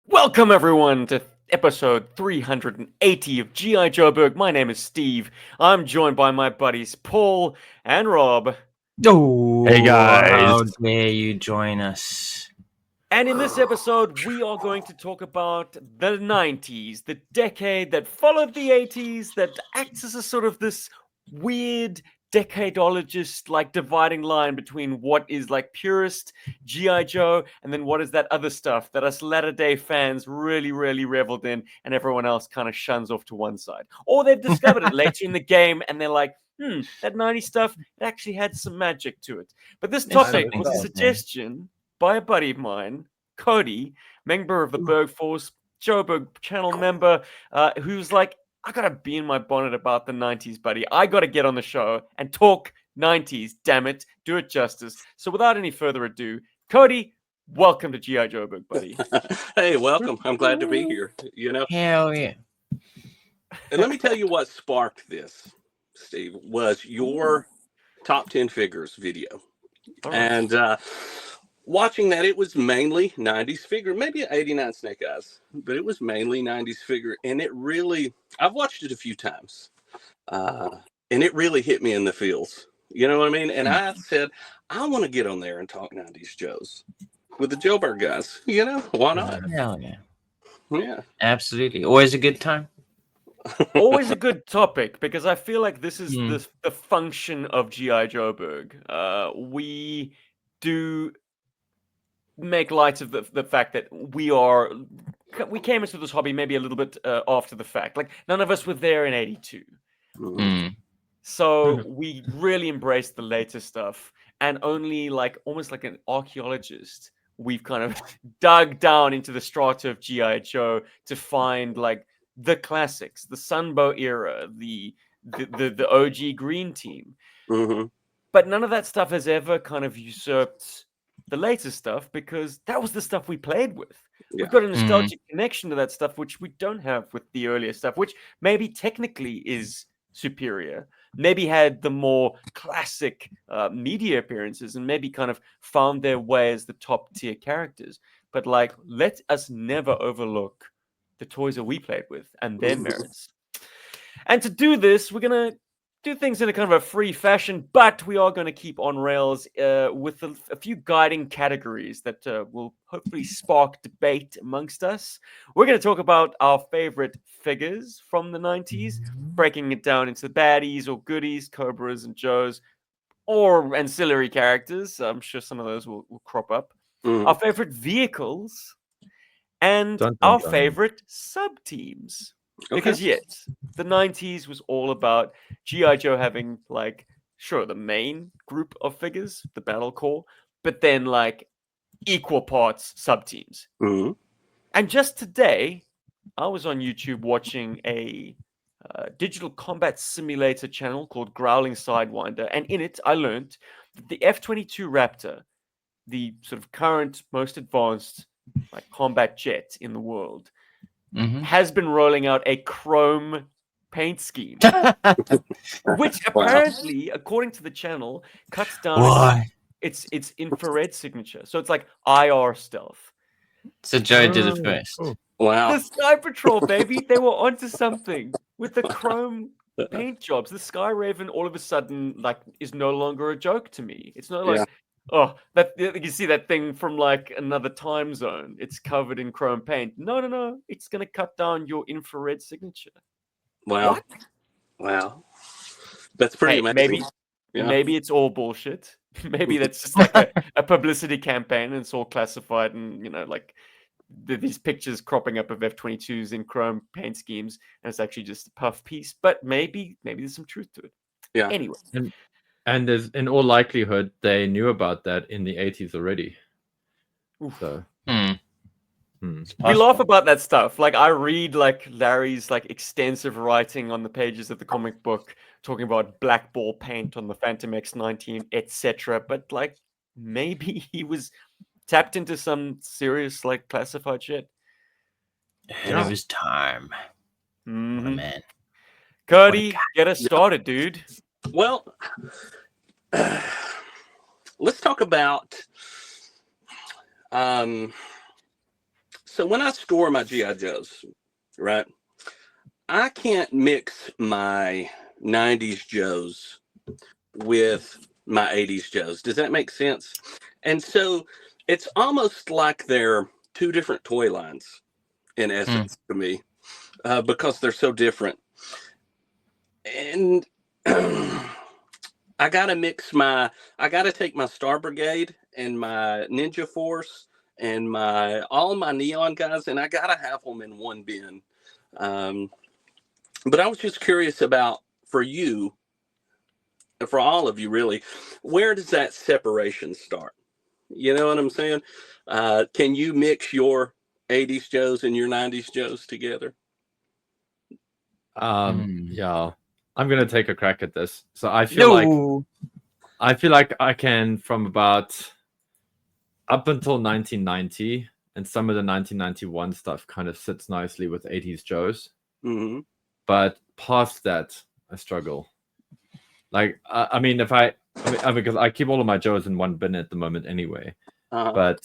Welcome everyone to episode 380 of GI Joburg. My name is Steve. I'm joined by my buddies Paul and Rob. Oh, Hey, guys. how dare you join us? And in this episode, we are going to talk about the 90s, the decade that followed the 80s, that acts as a sort of this weird decadologist like dividing line between what is like purist GI Joe and then what is that other stuff that us latter day fans really reveled in and everyone else kind of shuns off to one side, or they've discovered it later in the game and they're like, that 90s stuff, it actually had some magic to it. But this topic was a suggestion by a buddy of mine, Cody, member of the Berg Force, Joburg channel member, who's like, I gotta be in my bonnet about the 90s, buddy. I gotta get on the show and talk 90s, damn it. Do it justice. So without any further ado, Cody, welcome to GI Joburg, buddy. Hey, welcome. I'm glad to be here. Hell yeah. And let me tell you what sparked this, Steve, was your top 10 figures video. All right. And watching that, it was mainly 90s figure, maybe an 89 Snake Eyes, but it was mainly 90s figure. And it really, I've watched it a few times, and it really hit me in the feels. You know what I mean? And I said, I want to get on there and talk 90s Joes with the Joburg guys. You know, why not? Hell yeah. Yeah. Absolutely. Always a good time. Always a good topic because I feel like this is the function of GI Joburg. We do make light of the fact that we came into this hobby maybe a little bit after the fact. Like none of us were there in 82. So we really embraced the later stuff, and only like almost like an archaeologist, we've kind of dug down into the strata of GI Joe to find like the classics, the Sunbow era, the OG Green Team. But none of that stuff has ever kind of usurped the later stuff because that was the stuff we played with. Yeah. We've got a nostalgic connection to that stuff, which we don't have with the earlier stuff, which maybe technically is superior, maybe had the more classic media appearances and maybe kind of found their way as the top tier characters. But like, let us never overlook the toys that we played with and their merits. And to do this, we're going to do things in a kind of a free fashion, but we are going to keep on rails with a few guiding categories that will hopefully spark debate amongst us. We're going to talk about our favorite figures from the 90s, breaking it down into baddies or goodies, Cobras and Joes, or ancillary characters. I'm sure some of those will crop up. Our favorite vehicles and our favorite sub-teams. Because yes, the 90s was all about GI Joe having like, sure, the main group of figures, the battle core, but then like equal parts sub-teams. And just today, I was on YouTube watching a digital combat simulator channel called Growling Sidewinder, and in it I learned that the F-22 Raptor, the sort of current most advanced like combat jet in the world, has been rolling out a chrome paint scheme, which apparently, according to the channel, cuts down its infrared signature. So it's like IR stealth. So Joe did it first. Wow. The Sky Patrol, baby, they were onto something with the chrome paint jobs. The Sky Raven all of a sudden like is no longer a joke to me. It's not like that you see that thing from like another time zone. It's covered in chrome paint. No. It's gonna cut down your infrared signature. Wow. What? Wow. That's pretty amazing. Maybe it's all bullshit. Maybe that's just like a publicity campaign and it's all classified and, you know, like these pictures cropping up of F-22s in chrome paint schemes and it's actually just a puff piece. But maybe there's some truth to it. Yeah. Anyway. And there's, in all likelihood, they knew about that in the 80s already. So we laugh about that stuff. Like I read like Larry's like extensive writing on the pages of the comic book talking about black ball paint on the Phantom X-19, etc. But like maybe he was tapped into some serious like classified shit. Ahead of his time. Man. Cody, get us started, dude. Well, let's talk about So when I score my GI Joes, right, I can't mix my 90s Joes with my 80s Joes. Does that make sense? And so it's almost like they're two different toy lines in essence to me, because they're so different. And I gotta take my Star Brigade and my Ninja Force and all my neon guys, and I gotta have them in one bin. But I was just curious about, for you, for all of you really, where does that separation start? You know what I'm saying? Can you mix your 80s Joes and your 90s Joes together? Yeah, I'm gonna take a crack at this. So I feel like I can, from about up until 1990, and some of the 1991 stuff kind of sits nicely with 80s Joes. Mm-hmm. But past that, I struggle. Like, I mean, because I keep all of my Joes in one bin at the moment anyway. But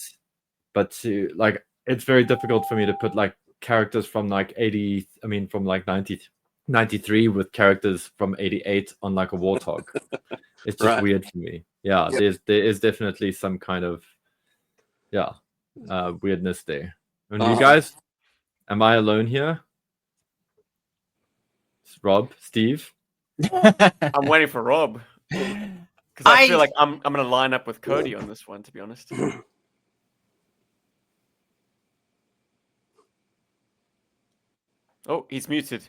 to like, it's very difficult for me to put like characters from like 80. I mean, from like 93 with characters from 88 on like a Warthog. It's just weird for me. Yeah, there is definitely some kind of weirdness there. And you guys, am I alone here? Rob, Steve? I'm waiting for Rob because I feel like I'm going to line up with Cody on this one, to be honest. Oh, he's muted.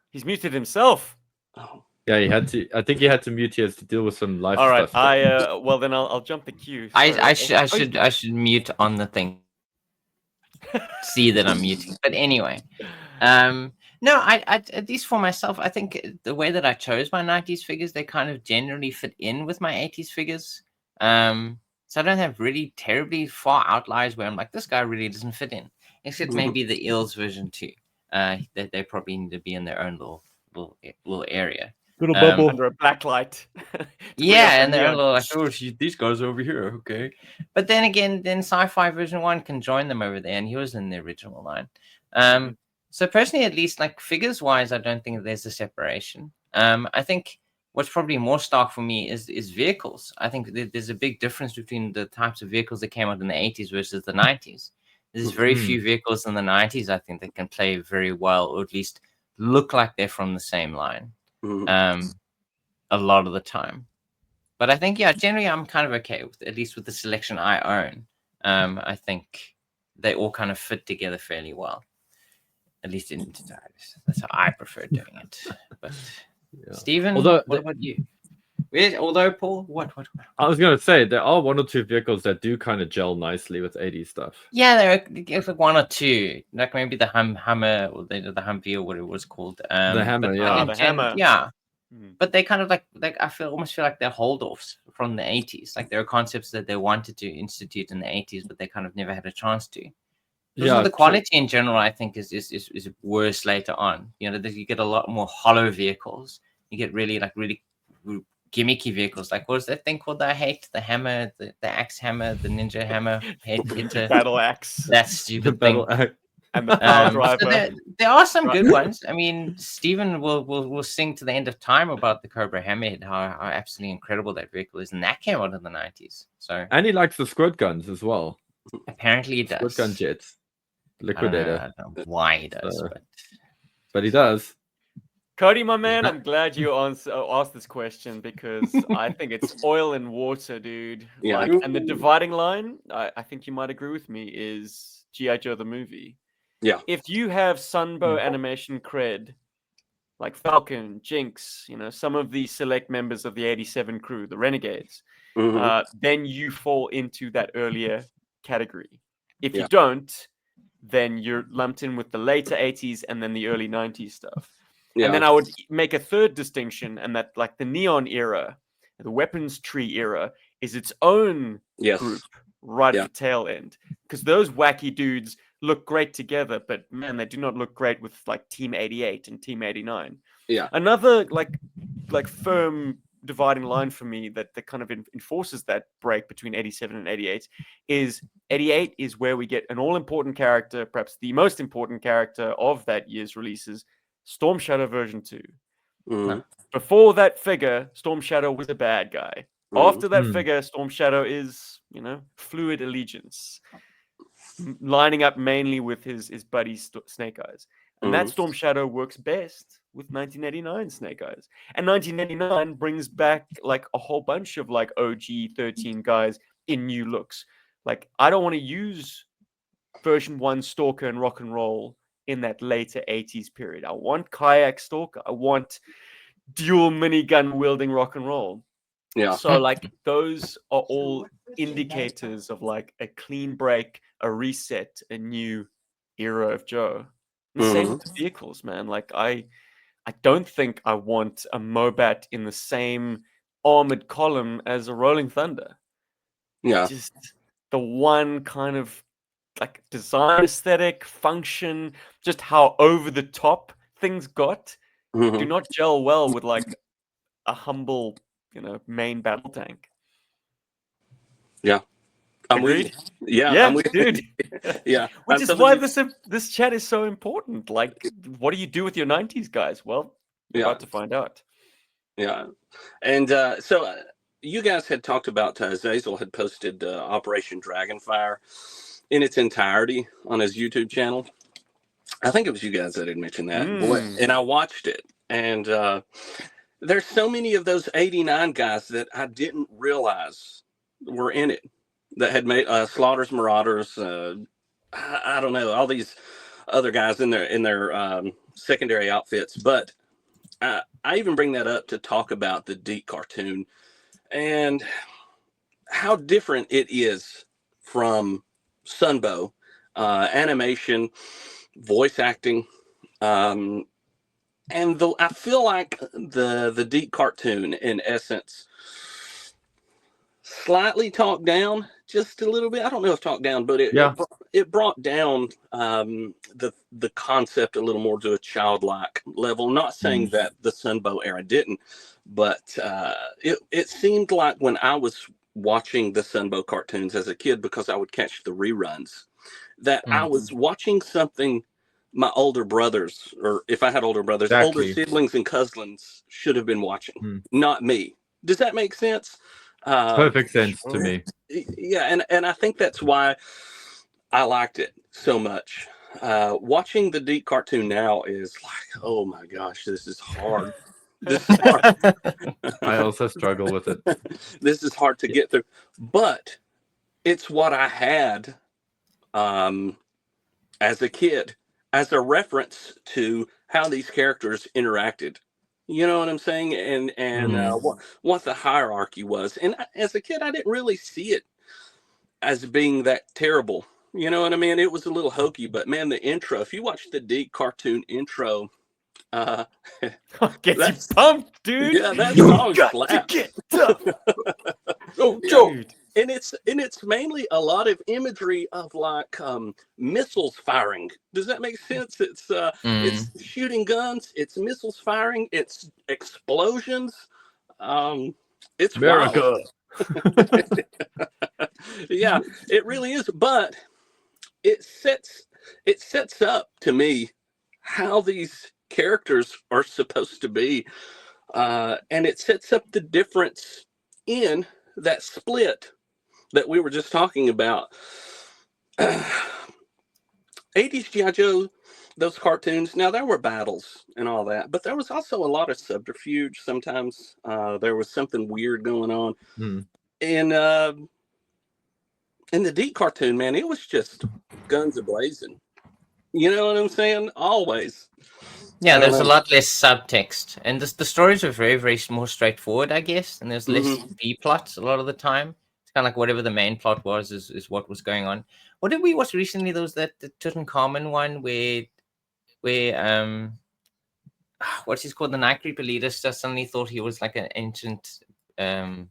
He's muted himself. Oh. Yeah, he had to. I think he had to mute here to deal with some live All right, stuff. well then I'll jump the queue. I should mute on the thing. See that I'm muting, but anyway, no, I at least for myself, I think the way that I chose my 90s figures, they kind of generally fit in with my 80s figures. So I don't have really terribly far outliers where I'm like, this guy really doesn't fit in, except maybe the Eels version too. They probably need to be in their own little area. Little bubble under a black light. Yeah, and they're like, oh, these guys over here, okay. But then again, Sci-Fi Version 1 can join them over there, and he was in the original line. So personally, at least, like figures-wise, I don't think there's a separation. I think what's probably more stark for me is vehicles. I think there's a big difference between the types of vehicles that came out in the 80s versus the 90s. There's very few vehicles in the 90s, I think, that can play very well, or at least look like they're from the same line. A lot of the time. But I think, yeah, generally I'm kind of okay with, at least with the selection I own. I think they all kind of fit together fairly well. At least that's how I prefer doing it. But Stephen, what about you? Although Paul, what? I was gonna say there are one or two vehicles that do kind of gel nicely with 80s stuff. Yeah, there's like one or two, like maybe the Hummer or the Humvee or what it was called. The Hammer, the Hammer. Yeah. But they kind of like almost feel like they're holdoffs from the 80s. Like there are concepts that they wanted to institute in the 80s, but they kind of never had a chance to. The quality in general, I think, is worse later on. You know, you get a lot more hollow vehicles. You get really gimmicky vehicles. Like, what was that thing called that I hate? The Hammer, the Axe Hammer, the Ninja Hammer. Battle Axe. That stupid thing. And the Power Driver. So there are some good ones. I mean, Stephen will sing to the end of time about the Cobra Hammerhead, how absolutely incredible that vehicle is, and that came out in the 90s. So, and he likes the squirt guns as well. Apparently he does. Squirt gun jets, liquidator. I don't know why he does, but he does. Cody, my man, I'm glad you asked this question because I think it's oil and water, dude. Yeah. And the dividing line, I think you might agree with me, is GI Joe the movie. Yeah. If you have Sunbow animation cred, like Falcon, Jinx, some of the select members of the 87 crew, the Renegades, then you fall into that earlier category. If you don't, then you're lumped in with the later 80s and then the early 90s stuff. Yeah. And then I would make a third distinction, and that like the Neon era, the weapons tree era, is its own group right at the tail end. Because those wacky dudes look great together, but man, they do not look great with like Team 88 and Team 89. Yeah. Another like firm dividing line for me that kind of enforces that break between 87 and 88 is 88 is where we get an all-important character, perhaps the most important character of that year's releases, Storm Shadow version 2. Before that figure, Storm Shadow was a bad guy. After that figure, Storm Shadow is, fluid allegiance, lining up mainly with his buddy Snake Eyes. And that Storm Shadow works best with 1989 Snake Eyes. And 1989 brings back like a whole bunch of like OG 13 guys in new looks. Like, I don't want to use version 1 Stalker and Rock and Roll in that later 80s period. I want Kayak Stalker. I want dual minigun wielding Rock and Roll. Yeah. So like those are all indicators of like a clean break, a reset, a new era of Joe. And same with the vehicles, man. Like I don't think I want a Mobat in the same armored column as a Rolling Thunder. Yeah. Just the one kind of like design aesthetic, function, just how over the top things got do not gel well with like a humble, main battle tank. Yeah. I'm with you. Yeah, I'm with dude. Yeah. Which is why this chat is so important. Like, what do you do with your 90s guys? Well, you're about to find out. Yeah. And so you guys had talked about Zazel had posted Operation Dragonfire in its entirety on his YouTube channel. I think it was you guys that had mentioned that. And I watched it. And there's so many of those 89 guys that I didn't realize were in it, that had made Slaughters, Marauders, I don't know, all these other guys in their secondary outfits. But I even bring that up to talk about the Deke cartoon and how different it is from Sunbow, animation, voice acting, and I feel like the Deke cartoon, in essence, slightly talked down just a little bit. I don't know if talked down, but it brought down the concept a little more to a childlike level. Not saying that the Sunbow era didn't, but it seemed like when I was watching the Sunbow cartoons as a kid, because I would catch the reruns, that I was watching something my older brothers, or if I had older brothers, older siblings and cousins should have been watching, not me. Does that make sense? Perfect sense to me. Yeah, and I think that's why I liked it so much. Watching the Deke cartoon now is like, oh my gosh, this is hard. This is hard. I also struggle with it. This is hard to get through, but it's what I had as a kid, as a reference to how these characters interacted. You know what I'm saying? And what the hierarchy was. And as a kid, I didn't really see it as being that terrible. You know what I mean? It was a little hokey, but man, the intro, if you watch the Deke cartoon intro, gets you pumped, dude. Yeah, that song slaps. To get tough. Oh, Joe. And it's mainly a lot of imagery of like missiles firing. Does that make sense? It's shooting guns, it's missiles firing, it's explosions. It's America. Yeah, it really is. But it sets up to me how these characters are supposed to be, and it sets up the difference in that split that we were just talking about. 80s GI Joe, those cartoons, now there were battles and all that, but there was also a lot of subterfuge. Sometimes there was something weird going on. And in the Deke cartoon, man, it was just guns a-blazing. You know what I'm saying? Always. Yeah, there's a lot less subtext, and the stories are very, very more straightforward, I guess, and there's less B plots a lot of the time. It's kind of like whatever the main plot was is what was going on. What did we watch recently? There was the Tutankhamun one where what's his called? The Night Creeper leader just suddenly thought he was like an ancient leader.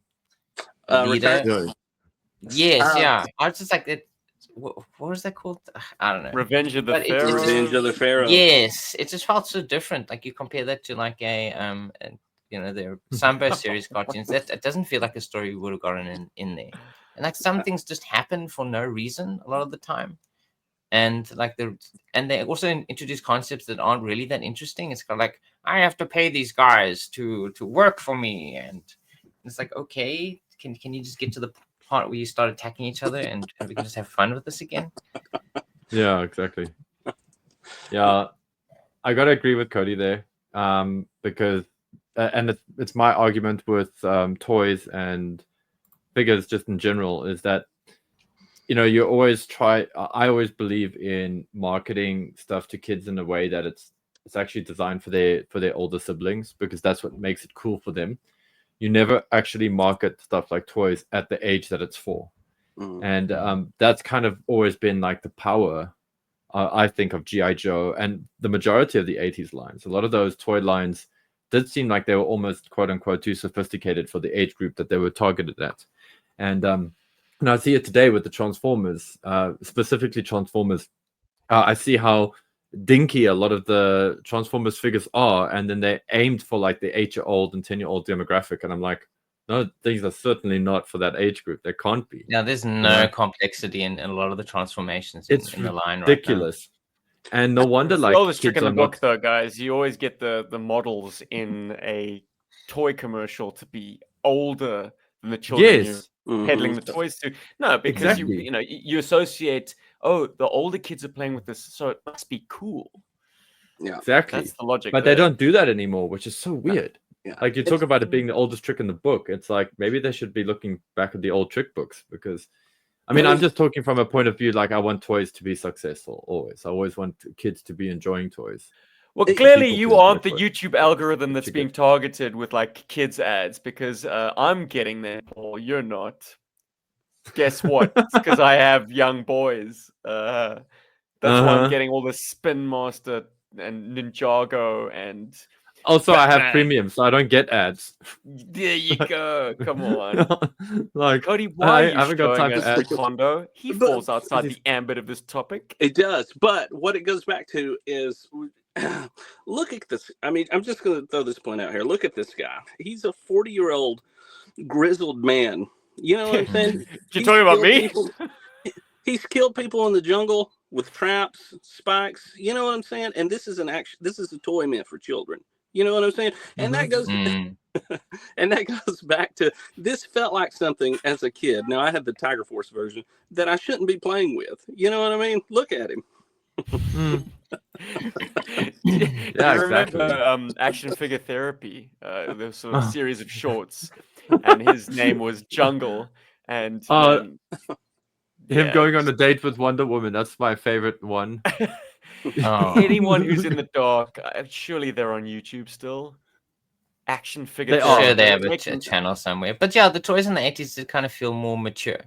Yes, yeah. I was just like it. What was that called? I don't know. Revenge of the Pharaoh. Revenge of the Pharaoh. Yes, it just felt so different. Like you compare that to like a They're Sunburst series cartoons. That doesn't feel like a story we would have gotten in there. And like some things just happen for no reason a lot of the time. And like they also introduce concepts that aren't really that interesting. It's kind of like, I have to pay these guys to work for me, and it's like, okay, can you just get to the part where you start attacking each other and we can just have fun with this again? Yeah, exactly. Yeah, I gotta agree with Cody there, because and it's my argument with toys and figures just in general is that you always I always believe in marketing stuff to kids in a way that it's actually designed for their older siblings, because that's what makes it cool for them. You never actually market stuff like toys at the age that it's for. And that's kind of always been like the power, I think, of GI Joe and the majority of the 80s lines. A lot of those toy lines did seem like they were almost quote unquote too sophisticated for the age group that they were targeted at. And I see it today with the Transformers, specifically Transformers. I see how dinky a lot of the Transformers figures are, and then they're aimed for like the 8-year-old and 10-year-old demographic, and I'm like, no, these are certainly not for that age group. They can't be. Yeah, there's no complexity in a lot of the transformations in the line ridiculous. Right now. And no wonder, like, all the trick in the book, though, guys. You always get the models in a toy commercial to be older than the children you're peddling the toys to. No, because you associate, the older kids are playing with this, so it must be cool. Yeah, exactly. That's the logic. But they don't do that anymore, which is so weird. Yeah. Like, you talk about it being the oldest trick in the book. It's like, maybe they should be looking back at the old trick books, because I mean, I'm just talking from a point of view, like, I want toys to be successful always. I always want kids to be enjoying toys. Well, clearly you aren't the YouTube algorithm that's being targeted with like kids ads, because I'm getting there, Paul. You're not. Guess what? It's because I have young boys. That's why I'm getting all the Spin Master and Ninjago and. Also, Batman. I have premium, so I don't get ads. There you go. Come on. Like, Cody, why are you haven't got time us for ads. Taekwondo? He falls outside the ambit of this topic. It does. But what it goes back to is, look at this. I mean, I'm just going to throw this point out here. Look at this guy. He's a 40-year-old grizzled man. You know what I'm saying? You're talking about me? He's killed people in the jungle with traps, spikes. You know what I'm saying? And this is a toy meant for children. You know what I'm saying? And that goes and that goes back to, this felt like something as a kid. Now, I had the Tiger Force version that I shouldn't be playing with. You know what I mean? Look at him. Yeah, remember Action Figure Therapy? There was sort of a series of shorts, and his name was Jungle. And him going on a date with Wonder Woman. That's my favorite one. Anyone who's in the dark, surely they're on YouTube still. Action Figure Therapy. Sure, they have a channel somewhere. But yeah, the toys in the 80s did kind of feel more mature.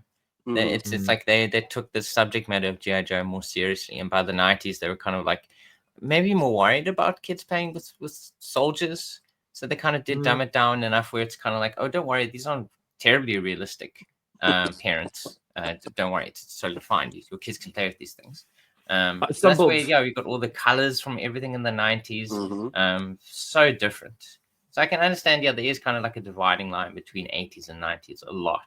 It's like they took the subject matter of GI Joe more seriously, and by the 90s they were kind of like maybe more worried about kids playing with soldiers, so they kind of did dumb it down enough where it's kind of like, oh, don't worry, these aren't terribly realistic parents. Don't worry, it's totally fine. Your kids can play with these things. So that's where we got all the colors from everything in the 90s. So different. So I can understand, there is kind of like a dividing line between 80s and 90s a lot.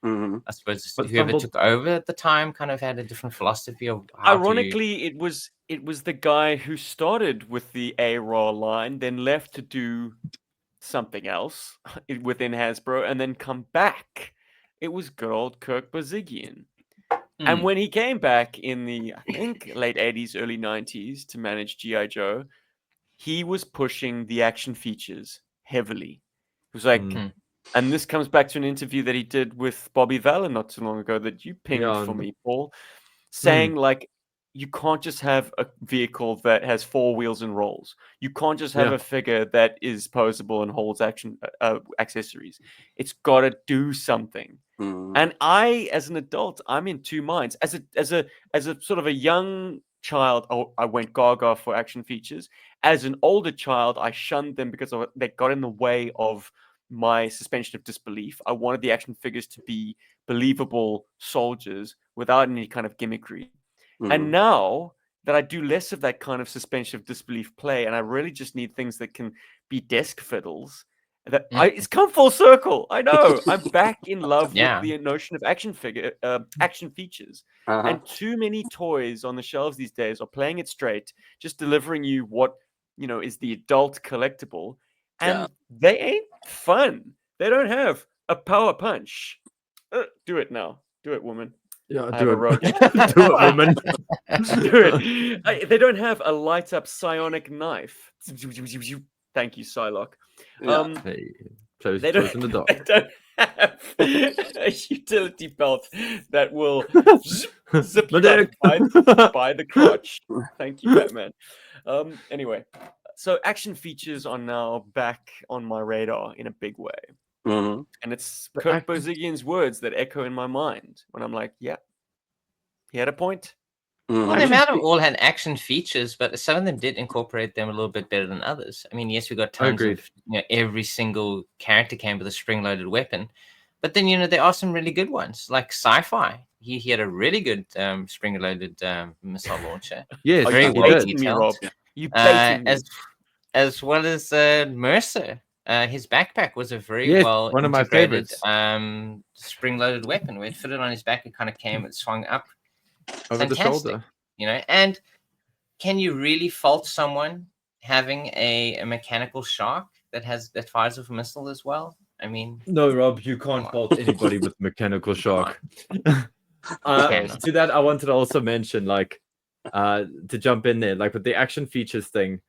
I suppose whoever took over at the time kind of had a different philosophy of how Ironically, it was the guy who started with the ARAW line, then left to do something else within Hasbro, and then come back. It was good old Kirk Bozigian. And when he came back in the, I think, late 80s, early 90s to manage G.I. Joe, he was pushing the action features heavily. It was like, and this comes back to an interview that he did with Bobby Vallon not too long ago that you pinged for me, Paul, saying like, you can't just have a vehicle that has 4 wheels and rolls. You can't just have a figure that is posable and holds action accessories. It's got to do something. And I, as an adult, I'm in two minds. As a sort of a young child, I went gaga for action features. As an older child, I shunned them because they got in the way of my suspension of disbelief. I wanted the action figures to be believable soldiers without any kind of gimmickry. And now that I do less of that kind of suspension of disbelief play, and I really just need things that can be desk fiddles, It's come full circle. I know. I'm back in love Yeah. with the notion of action features. And too many toys on the shelves these days are playing it straight, just delivering you what is the adult collectible, and they ain't fun. They don't have a power punch. Do it now. Do it, woman. Yeah, I have a roach. do it, woman. Do it. They don't have a light up psionic knife. Thank you, Psylocke. Hey, close They in the dark. They don't have a utility belt that will zip you up by the crotch. Thank you, Batman. Anyway, so action features are now back on my radar in a big way. And it's Kurt Bozigian's words that echo in my mind when I'm like, yeah, he had a point. Well, they might have all had action features, but some of them did incorporate them a little bit better than others. I mean, yes, we got tons of, every single character came with a spring-loaded weapon, but then, there are some really good ones, like Sci-Fi. He had a really good spring-loaded missile launcher. Yes, very well detailed. You baited me. As well as Mercer. His backpack was a very well one of my favorites. Spring-loaded weapon. When it fitted on his back, it kind of came, it swung up. Over the shoulder, and can you really fault someone having a mechanical shark that fires with a missile as well? I mean, no, Rob, you can't fault anybody with mechanical shark. To that, I wanted to also mention, to jump in there, with the action features thing,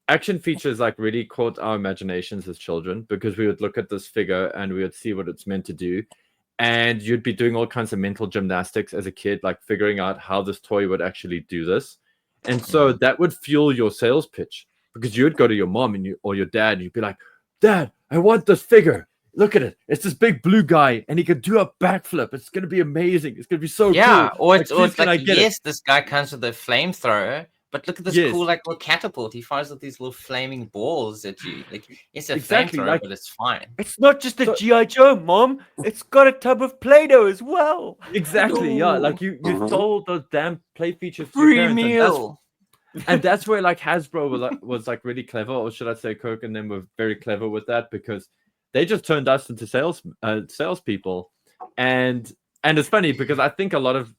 action features really caught our imaginations as children, because we would look at this figure and we would see what it's meant to do. And you'd be doing all kinds of mental gymnastics as a kid, figuring out how this toy would actually do this. And so that would fuel your sales pitch, because you would go to your mom or your dad, and you'd be like, Dad, I want this figure. Look at it. It's this big blue guy, and he can do a backflip. It's going to be amazing. It's going to be so cool. Or it's yes, this guy comes with a flamethrower, but look at this cool little catapult. He fires with these little flaming balls at you. It's a flamethrower, but it's fine. It's not just a GI Joe, Mom. It's got a tub of Play-Doh as well. Exactly. Yeah. You sold those damn play features. Free meal. And that's where Hasbro was really clever, or should I say, Coke and them were very clever with that, because they just turned us into salespeople. And it's funny because I think a lot of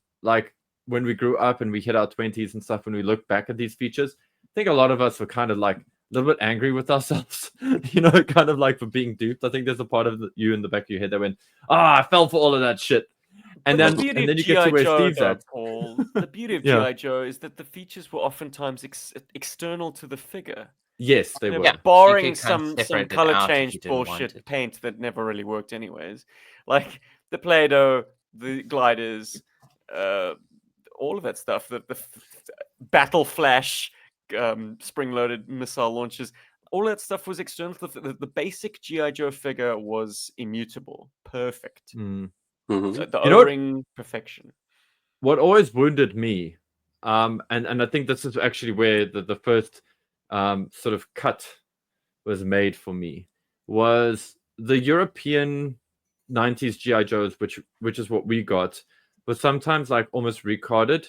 when we grew up and we hit our 20s and stuff, when we look back at these features, I think a lot of us were kind of a little bit angry with ourselves, for being duped. I think there's a part of you in the back of your head that went, I fell for all of that shit. And then you get to where Steve's at. Paul, the beauty of GI Joe is that the features were oftentimes external to the figure. Yes, they were. Barring some color change bullshit paint that never really worked anyways. Like the Play-Doh, the gliders, all of that stuff, the Battle Flash, spring-loaded missile launchers, all that stuff was external. The basic GI Joe figure was immutable, perfect. So the O-ring perfection. What always wounded me, and I think this is actually where the first sort of cut was made for me, was the European 90s GI Joes, which is what we got, was sometimes almost recorded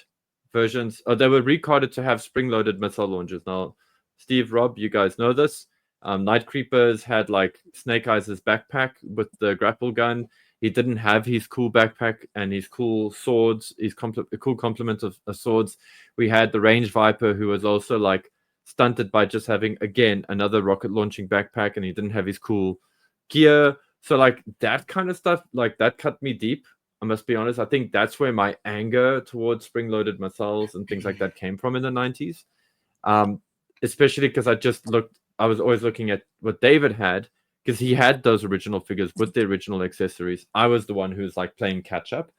versions, or they were recorded to have spring-loaded missile launchers. Now, Steve, Rob, you guys know this. Night Creepers had Snake Eyes' backpack with the grapple gun. He didn't have his cool backpack and his cool swords, his cool complement of swords. We had the Range Viper, who was also stunted by just having, again, another rocket launching backpack, and he didn't have his cool gear. So that kind of stuff, that cut me deep. I must be honest. I think that's where my anger towards spring-loaded missiles and things like that came from in the 90s. Especially because I was always looking at what David had, because he had those original figures with the original accessories. I was the one who was playing catch up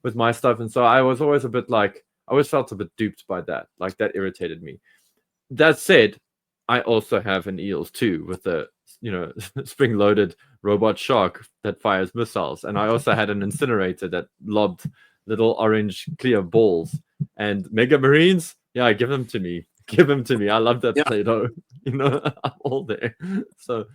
with my stuff. And so I was always a bit I always felt a bit duped by that. That irritated me. That said, I also have an EOS 2 with the spring-loaded robot shark that fires missiles, and I also had an incinerator that lobbed little orange clear balls. And Mega Marines, give them to me. I love that Play-Doh. I'm all there. So,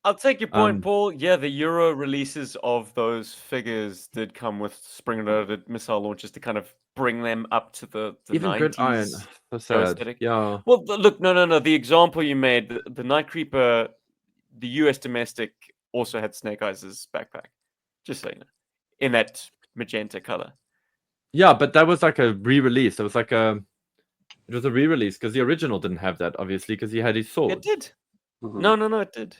I'll take your point, Paul. Yeah, the Euro releases of those figures did come with spring-loaded missile launchers to kind of bring them up to the even 90s. Gridiron. So sad. aesthetic. Yeah. Well, look, no. The example you made, the Night Creeper, the US domestic also had Snake Eyes' backpack. Just so you know, in that magenta color. Yeah, but that was like a re-release. It was a re-release because the original didn't have that, obviously, because he had his sword. It did. Mhm. No, it did.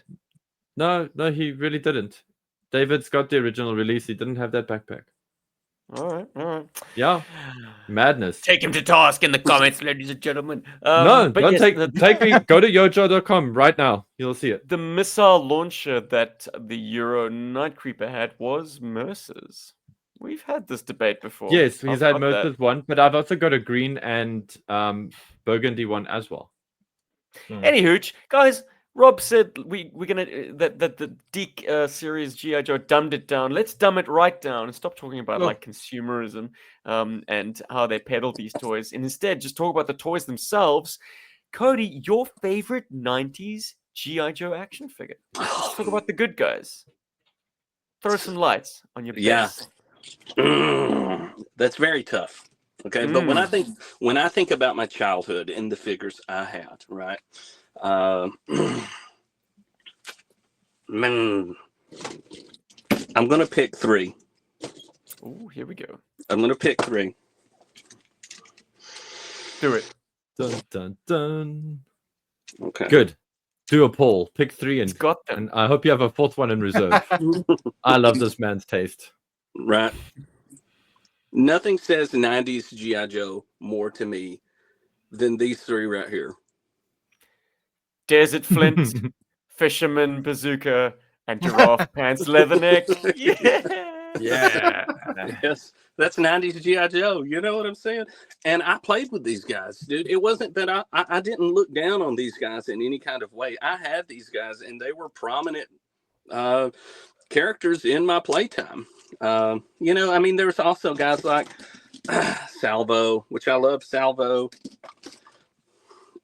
No, he really didn't. David's got the original release. He didn't have that backpack. All right. Yeah. Madness. Take him to task in the comments, ladies and gentlemen. No, but don't yes, take me. Go to yojo.com right now. You'll see it. The missile launcher that the Euro Night Creeper had was Mercer's. We've had this debate before. Yes, he's had got Mercer's one, but I've also got a green and burgundy one as well. Anywho, guys, Rob said we're gonna that the Deke series GI Joe dumbed it down. Let's dumb it right down and stop talking about like consumerism and how they peddle these toys, and instead just talk about the toys themselves. Cody, your favorite '90s GI Joe action figure? Let's talk about the good guys. Throw some lights on your best. That's very tough. Okay, but when I think about my childhood and the figures I had, right? Man, I'm gonna pick 3. Oh, here we go. I'm gonna pick 3. Do it. Dun dun dun. Okay. Good. Do a poll. Pick 3 It's got them. and I hope you have a 4th one in reserve. I love this man's taste. Right. Nothing says 90s GI Joe more to me than these 3 right here. Desert Flint, Fisherman Bazooka, and Giraffe Pants Leatherneck. Yeah. Yes, that's 90s GI Joe. You know what I'm saying? And I played with these guys, dude. It wasn't that I didn't look down on these guys in any kind of way. I had these guys, and they were prominent characters in my playtime. You know, I mean, there's also guys like Salvo, which I love Salvo,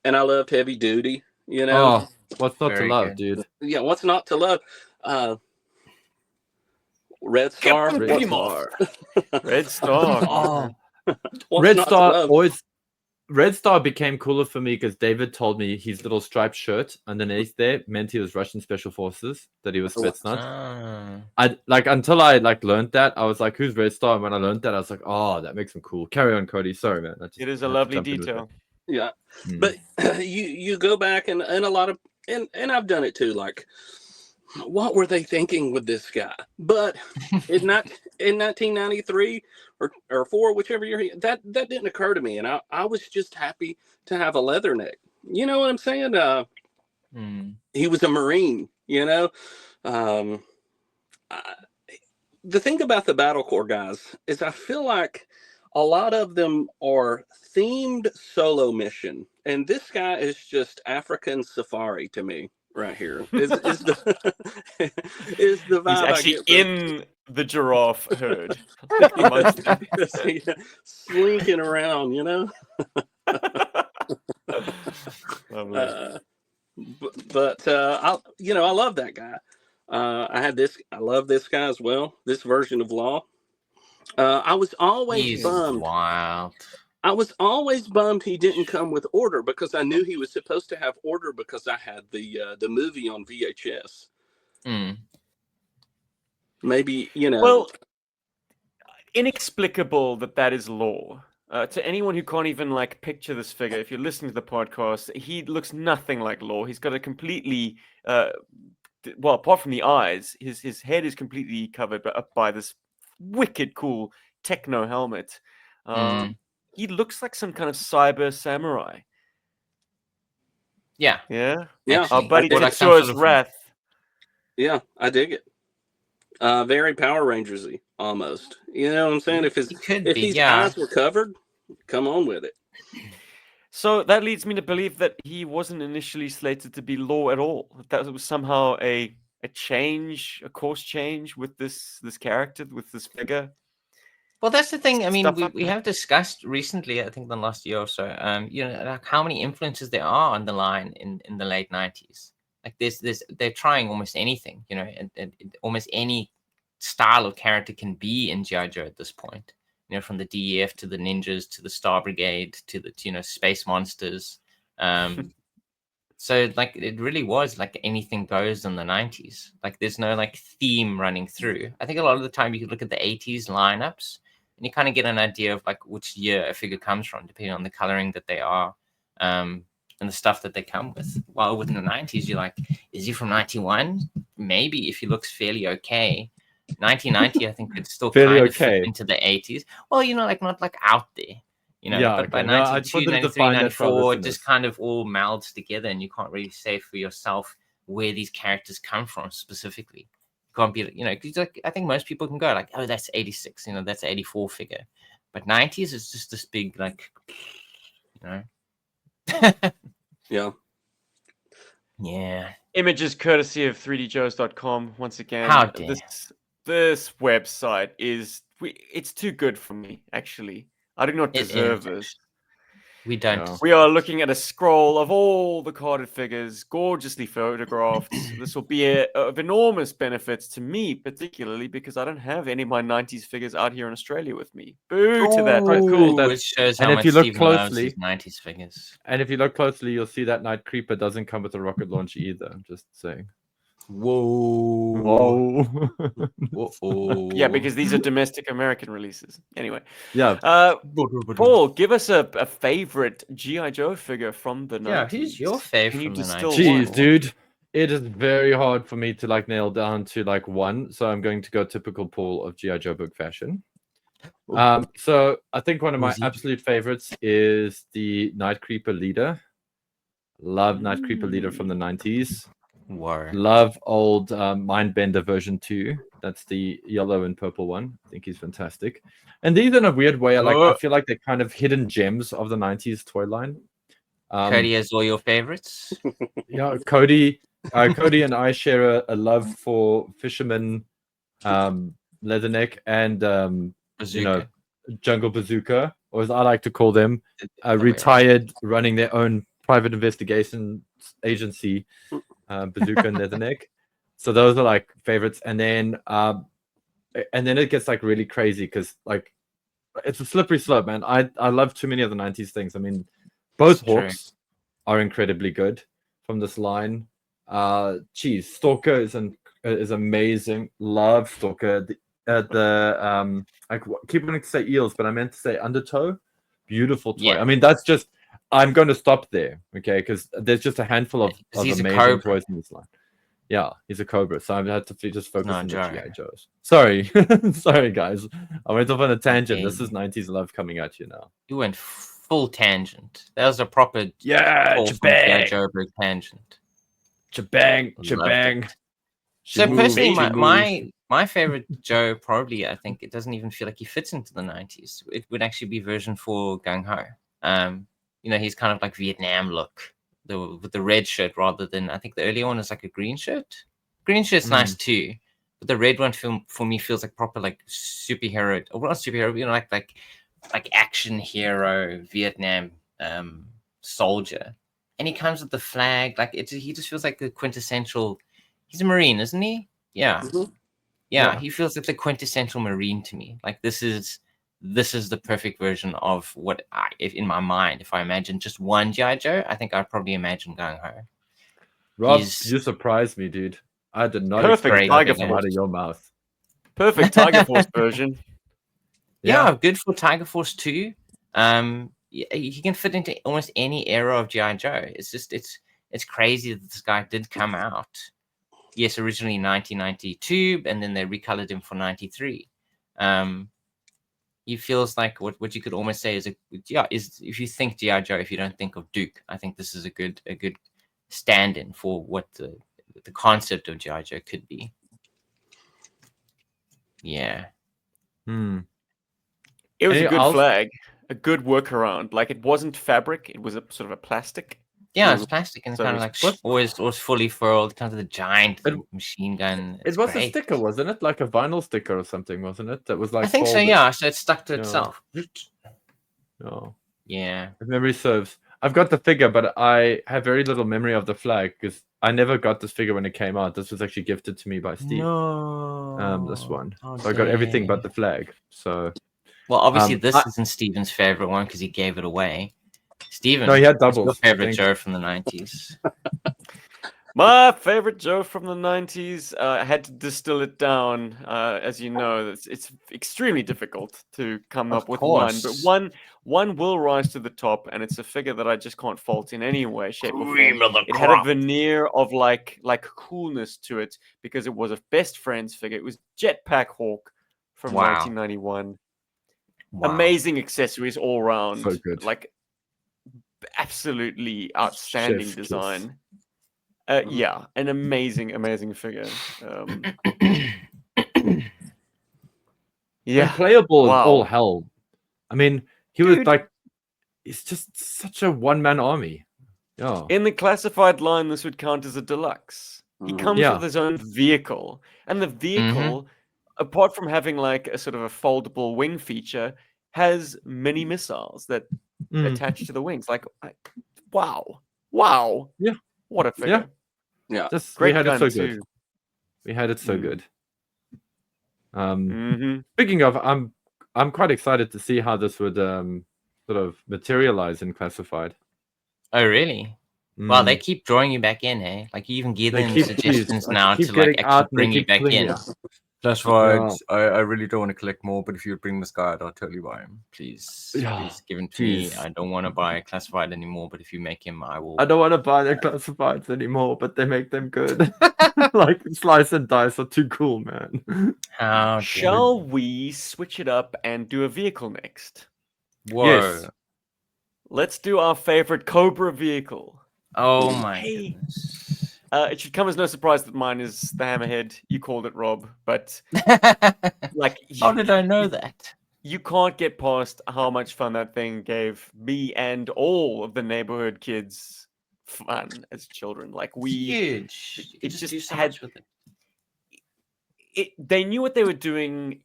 and I loved Heavy Duty. You know, what's not to love, dude? Yeah, what's not to love? Red Star. Red Star. Red Star always. Red Star became cooler for me because David told me his little striped shirt underneath there meant he was Russian Special Forces, that he was Spetsnaz. I until I learned that, I was like, who's Red Star? And when I learned that, I was like, oh, that makes him cool. Carry on, Cody. Sorry, man. It is a lovely detail. Yeah. But you go back and a lot of and I've done it too, like, what were they thinking with this guy? But in 1993 or 4, whichever year, that didn't occur to me, and I was just happy to have a leather neck. You know what I'm saying? He was a Marine. You know, the thing about the Battle Corps guys is I feel like a lot of them are themed solo mission, and this guy is just African safari to me. Right here is the vibe. He's actually in the giraffe herd, slinking around, you know. But I love that guy. I love this guy as well. This version of Law. I was always bummed. Wild. I was always bummed he didn't come with Order, because I knew he was supposed to have Order because I had the movie on VHS. Maybe, you know. Well, inexplicable that is Law. To anyone who can't even picture this figure, if you're listening to the podcast, he looks nothing like Law. He's got a completely, apart from the eyes, his head is completely covered up by this wicked cool techno helmet. He looks like some kind of cyber samurai. Yeah. Our buddy Tetsuo's Wrath. Yeah, I dig it. Very Power Rangers-y, almost. You know what I'm saying? If his eyes were covered, come on with it. So that leads me to believe that he wasn't initially slated to be Law at all. That was somehow a change, a course change with this character, with this figure. Well, that's the thing. I mean, we have discussed recently, I think the last year or so, how many influences there are on the line in the late 90s. Like they're trying almost anything, and almost any style of character can be in GI Joe at this point. you know, from the DEF to the Ninjas to the Star Brigade to the, you know, Space Monsters. So like it really was like anything goes in the 90s. Like there's no like theme running through. I think a lot of the time you could look at the 80s lineups and you kind of get an idea of like which year a figure comes from, depending on the coloring that they are, and the stuff that they come with. While within the 90s, you're like, is he from 91? Maybe if he looks fairly okay. 1990, I think, could still Fairly kind of fit okay. into the 80s. Well, you know, like not like out there. You know, Yeah, but by okay. No, I 92, just wanted to 93, define that for our 94, it listeners. just kind of all melds together, and you can't really say for yourself where these characters come from specifically. You can't be, you know, 'cause like, I think most people can go like, oh, that's 86, you know, that's 84 figure. But 90s is just this big, like, you know. Yeah. Yeah. Images courtesy of 3djoes.com. Once again, How dare. this website it's too good for me, actually. I do not It deserve is. this. We don't. No. We are looking at a scroll of all the carded figures, gorgeously photographed. This will be of enormous benefits to me, particularly because I don't have any of my 90s figures out here in Australia with me. Boo to that. Quite cool that- It shows and how if much you look Stephen loves closely- his 90s figures. And if you look closely, you'll see that Night Creeper doesn't come with a rocket launch either. I'm just saying. Whoa. Whoa. Yeah, because these are domestic American releases. Anyway, Yeah. Paul, give us a favorite GI Joe figure from the 90s. Yeah, who's your fave Can you from the distill 90s? Jeez, one? dude. It is very hard for me to like nail down to like one. So I'm going to go typical Paul of GI Joburg fashion. So I think one of my Who's he? absolute favorites is the Night Creeper leader. Love Night Creeper leader from the 90s. War. Love old Mindbender version 2. That's the yellow and purple one. I think he's fantastic. And these in a weird way, I feel like they're kind of hidden gems of the 90s toy line. Cody has all your favorites. Yeah, Cody and I share a love for Fisherman Leatherneck and you know, Bazooka. Jungle Bazooka, or as I like to call them, retired running their own private investigation agency, Bazooka and Leatherneck. So those are like favorites, and then it gets like really crazy because like it's a slippery slope, man. I love too many of the 90s things. I mean, both It's true. Hawks are incredibly good from this line. Stalker is amazing. Love Stalker. I keep wanting to say eels, but I meant to say undertow. Beautiful toy. Yeah. I mean, that's just. I'm going to stop there, okay? Because there's just a handful of He's a amazing Cobra. toys in this line. Yeah, he's a Cobra, so I've had to just focus No, on the Joe. GI Joes. Sorry, sorry guys, I went off on a tangent. This Okay. is 90s love coming at you now. You went full tangent. That was a proper Yeah, Paul from Jabang, GI Joburg tangent. Jabang, Loved Jabang. it. She So moves, personally, she moves. my favorite Joe probably, I think it doesn't even feel like he fits into the 90s. It would actually be version 4 Gung Ho. You know, he's kind of like Vietnam look, with the red shirt rather than, I think the earlier one is like a green shirt. Green shirt's nice too, but the red one for me feels like proper like superhero, or not superhero, you know, like action hero Vietnam soldier. And he comes with the flag, like he just feels like the quintessential. He's a Marine, isn't he? Yeah. Mhm. Yeah, Yeah. he feels like the quintessential Marine to me. Like this is the perfect version of what if in my mind, if I imagine just one GI Joe, I think I'd probably imagine Gung Ho. Rob, He's- you surprised me, dude. I did not Perfect expect that Tiger to come out Force. of your mouth. Perfect Tiger Force version. Yeah, good for Tiger Force 2. He can fit into almost any era of GI Joe. It's just it's crazy that this guy did come out. Yes, originally 1992, and then they recolored him for 93. He feels like what you could almost say is if you think GI Joe, if you don't think of Duke, I think this is a good stand-in for what the concept of GI Joe could be. Yeah. It was a Any good else? flag, a good workaround. Like it wasn't fabric; it was a sort of a plastic. Yeah, it's plastic and So kind it of was- like always fully furled, kind of the giant machine gun. It was a great. sticker, wasn't it? Like a vinyl sticker or something, wasn't it? That was like I think so. folded. Yeah, so it stuck to Yeah. itself. Oh. Yeah. If memory serves. I've got the figure, but I have very little memory of the flag because I never got this figure when it came out. This was actually gifted to me by Steve. No. This one. How So I got everything dare. but the flag. So Well, obviously this isn't Steven's favorite one because he gave it away. Steven, No, he had what's your doubles. favorite Joe from the 90s? My favorite Joe from the 90s, I had to distill it down. As you know, it's extremely difficult to come Of up with course. one, but one will rise to the top, and it's a figure that I just can't fault in any way, shape, or form. It had a veneer of like coolness to it because it was a best friends figure. It was Jetpack Hawk from 1991. Wow. Amazing accessories all around. So good. Like absolutely outstanding Chef's kiss. design. Yeah, an amazing figure. Yeah, playable wow. as all hell. I mean, he was Dude. like, it's just such a one-man army. Yeah. In the classified line, this would count as a deluxe. He comes Yeah. with his own vehicle, and the vehicle, apart from having like a sort of a foldable wing feature, has mini missiles that attach to the wings. Like, wow, Yeah. what a figure. Yeah. Just, Great we had it gun so too. good. We had it so good. Mhm. Speaking of, I'm quite excited to see how this would sort of materialize in classified. Oh, really? Wow, they keep drawing you back in, eh? Like you even give They them keep- suggestions please, now keep to like getting actually out and they bring you keep back pulling in. you. Classified. Yeah. I really don't want to collect more, but if you would bring this guy, I'll totally buy him. Please, Yeah, please give him to me. jeez. I don't want to buy classified anymore, but if you make him, I will. I don't want to buy their classifieds anymore, but they make them good. Like slice and dice are too cool, man. How dare Shall we switch it up and do a vehicle next? Whoa. Yes. Let's do our favorite Cobra vehicle. Oh my Hey. goodness. It should come as no surprise that mine is the Hammerhead. You called it, Rob, but like, How did I know that? you can't get past how much fun that thing gave me and all of the neighborhood kids fun as children. Like Huge. You it just just do so had- much with it. They knew what they were doing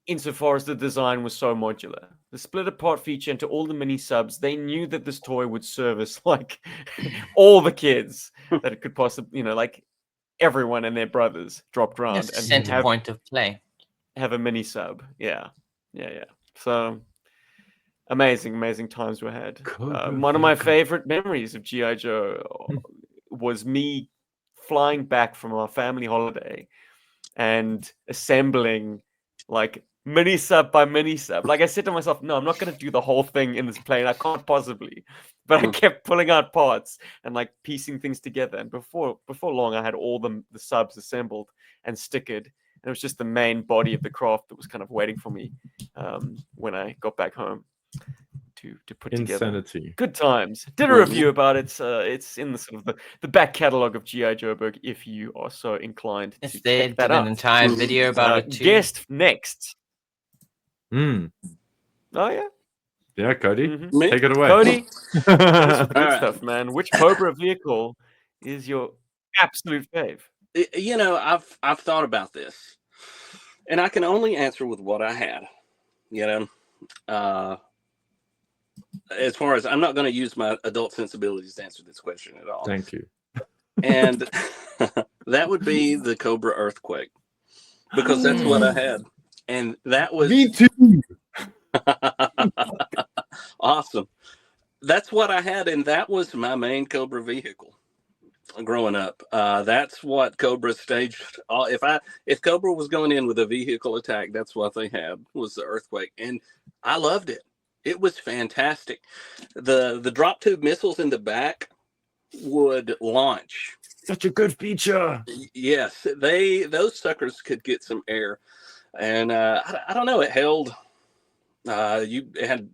insofar as the design was so modular. The split apart feature into all the mini subs, they knew that this toy would service like all the kids that it could possibly, like everyone and their brothers dropped around Yes, and center point of play. have a mini sub. Yeah. So amazing times were had. One of my favorite memories of GI Joe was me flying back from our family holiday and assembling like mini sub by mini sub. Like I said to myself, no, I'm not going to do the whole thing in this plane. I can't possibly. But I kept pulling out parts and like piecing things together. And before long, I had all the subs assembled and stickered. And it was just the main body of the craft that was kind of waiting for me when I got back home to put together. Insanity. Good times. Did a review about it. It's in the sort of the back catalog of GI Joburg if you are so inclined Yes, to they check that did an out. entire video about it too. Guest next. Mm. Oh yeah. Yeah, Cody, Me? take it away. Cody, this is the good All right. stuff, man. Which Cobra vehicle is your absolute fave? I've thought about this, and I can only answer with what I had. As far as I'm not going to use my adult sensibilities to answer this question at all. Thank you. And that would be the Cobra Earthquake, because that's what I had, and that was Me too. awesome. That's what I had, and that was my main Cobra vehicle growing up. That's what Cobra staged. If Cobra was going in with a vehicle attack, that's what they had, was the Earthquake, and I loved it. It was fantastic. The drop tube missiles in the back would launch. Such a good feature. Yes, those suckers could get some air, and I don't know. It held. It had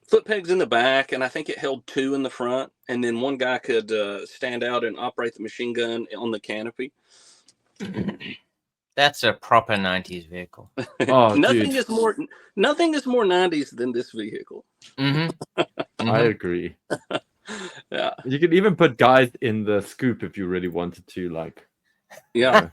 foot pegs in the back, and I think it held 2 in the front, and then one guy could stand out and operate the machine gun on the canopy. That's a proper 90s vehicle. Oh, nothing dude. is more 90s than this vehicle. I agree. Yeah. You could even put guys in the scoop if you really wanted to, like. Yeah.